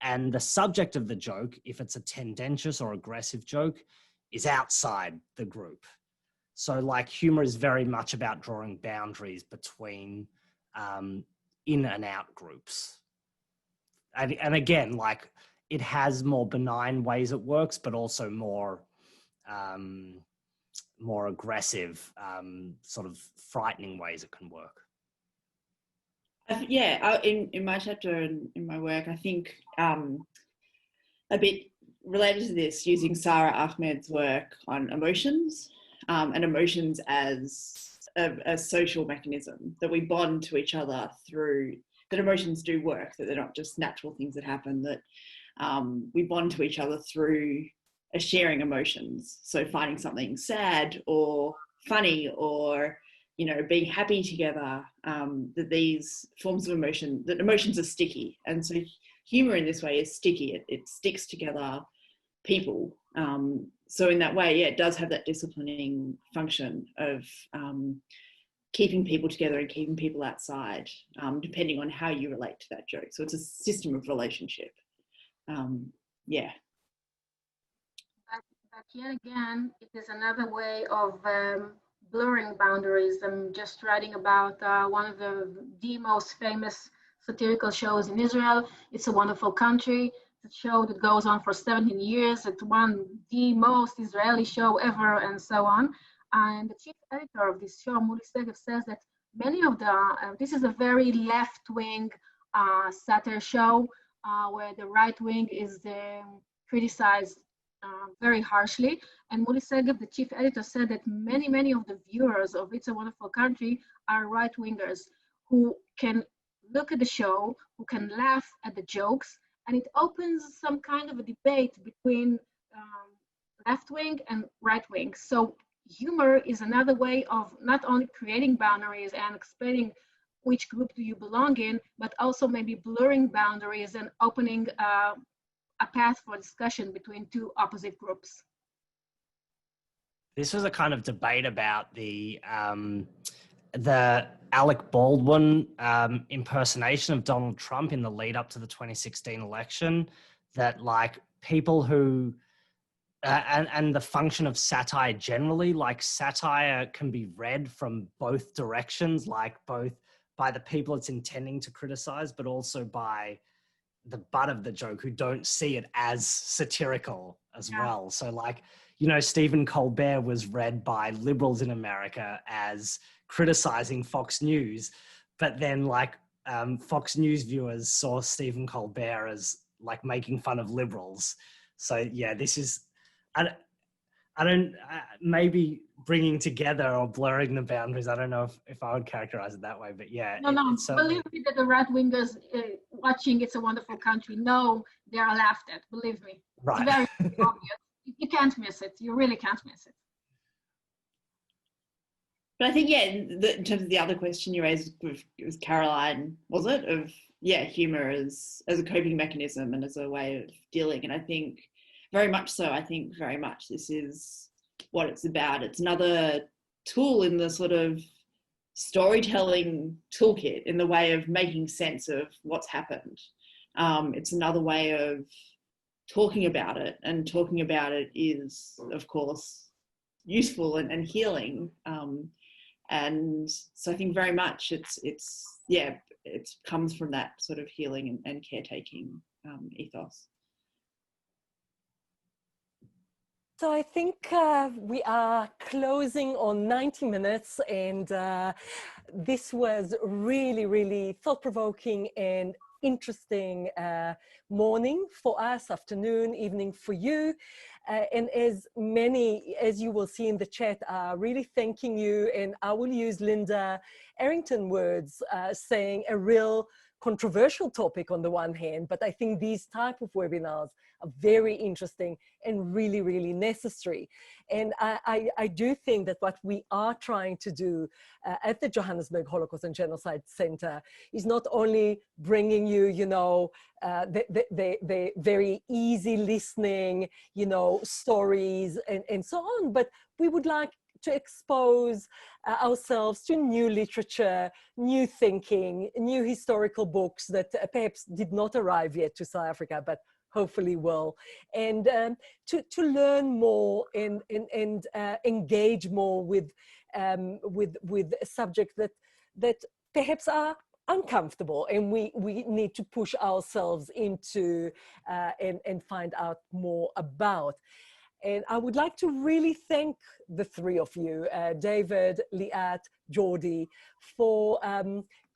And the subject of the joke, if it's a tendentious or aggressive joke, is outside the group. So like humor is very much about drawing boundaries between in and out groups. And again, like it has more benign ways it works, but also more aggressive, sort of frightening ways it can work. Yeah, in my chapter and in my work, I think a bit related to this, using Sarah Ahmed's work on emotions and emotions as a social mechanism that we bond to each other through, that emotions do work, that they're not just natural things that happen, that we bond to each other through a sharing emotions. So finding something sad or funny or, you know, being happy together, that these forms of emotion, that emotions are sticky. And so humor in this way is sticky. It sticks together people. So in that way, yeah, it does have that disciplining function of keeping people together and keeping people outside, depending on how you relate to that joke. So it's a system of relationship. Yeah. But yet again, it is another way of blurring boundaries. I'm just writing about one of the most famous satirical shows in Israel. It's a Wonderful Country. It's a show that goes on for 17 years. It's the most Israeli show ever, and so on. And the chief editor of this show, Muli Segev, says that many of this is a very left-wing satire show where the right wing is criticized very harshly. And Muli Segev, the chief editor, said that many of the viewers of It's a Wonderful Country are right-wingers who can look at the show, who can laugh at the jokes, and it opens some kind of a debate between left-wing and right-wing. So humor is another way of not only creating boundaries and explaining which group do you belong in, but also maybe blurring boundaries and opening a path for discussion between two opposite groups. This was a kind of debate about the Alec Baldwin impersonation of Donald Trump in the lead up to the 2016 election, that like people who, and the function of satire generally, like satire can be read from both directions, like both by the people it's intending to criticize, but also by the butt of the joke who don't see it as satirical as well. So like, you know, Stephen Colbert was read by liberals in America as criticizing Fox News, but then like Fox News viewers saw Stephen Colbert as like making fun of liberals. So yeah, this is, I don't maybe bringing together or blurring the boundaries. I don't know if I would characterize it that way, but yeah. No, believe me that the right wingers watching It's a Wonderful Country know they are laughed at. Believe me, right. It's very obvious. You can't miss it. You really can't miss it. But I think, yeah, in terms of the other question you raised with Caroline, was it, of, yeah, humour as a coping mechanism and as a way of dealing. And I think very much so, very much this is what it's about. It's another tool in the sort of storytelling toolkit, in the way of making sense of what's happened. It's another way of talking about it, and talking about it is, of course, useful and healing. And so I think very much it comes from that sort of healing and caretaking ethos. So I think we are closing on 90 minutes, and this was really, really thought-provoking and interesting morning for us, afternoon, evening for you. And as you will see in the chat, are really thanking you. And I will use Linda Arrington words, saying a real controversial topic on the one hand, but I think these type of webinars are very interesting and really, really necessary. And I do think that what we are trying to do at the Johannesburg Holocaust and Genocide Center is not only bringing you, the very easy listening, stories and so on, but we would like to expose ourselves to new literature, new thinking, new historical books that perhaps did not arrive yet to South Africa, but hopefully will, and to learn more and engage more with subjects that perhaps are uncomfortable, and we need to push ourselves into and find out more about. And I would like to really thank the three of you, David, Liat, Jordy, for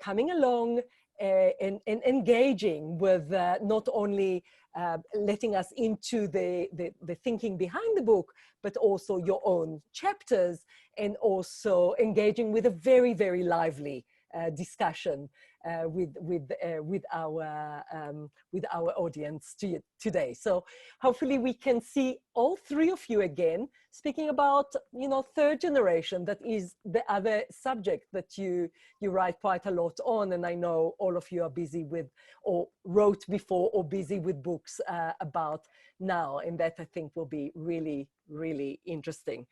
coming along and engaging with not only letting us into the thinking behind the book, but also your own chapters, and also engaging with a very, very lively discussion with our audience today. So hopefully we can see all three of you again speaking about third generation. That is the other subject that you write quite a lot on, and I know all of you are busy with, or wrote before, or busy with books about now, and that I think will be really, really interesting.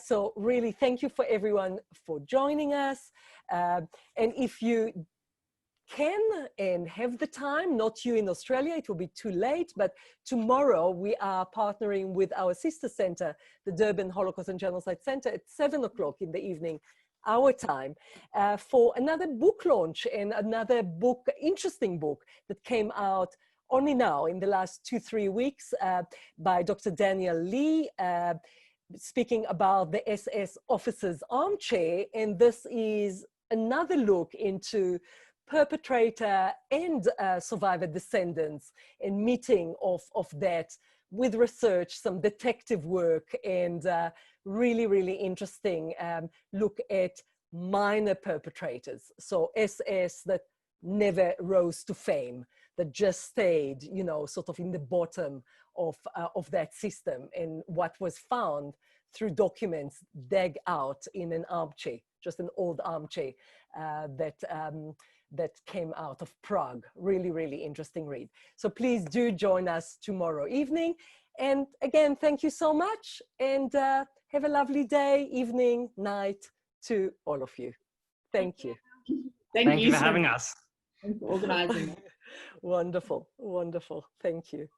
So really thank you for everyone for joining us, and if you can and have the time, not you in Australia, it will be too late, but tomorrow we are partnering with our sister center, the Durban Holocaust and Genocide Center, at 7 o'clock in the evening, our time, for another book launch and another book, interesting book that came out only now in the last 2-3 weeks by Dr. Daniel Lee, speaking about the SS officer's armchair. And this is another look into perpetrator and survivor descendants, and meeting of that with research, some detective work, and really, really interesting look at minor perpetrators. So SS that never rose to fame, that just stayed, sort of in the bottom of that system, and what was found through documents dug out in an armchair, just an old armchair that came out of Prague. Really, really interesting read. So please do join us tomorrow evening. And again, thank you so much, and have a lovely day, evening, night to all of you. Thank you. Thank you for so having much. us. Thanks for organizing. Wonderful, wonderful. Thank you.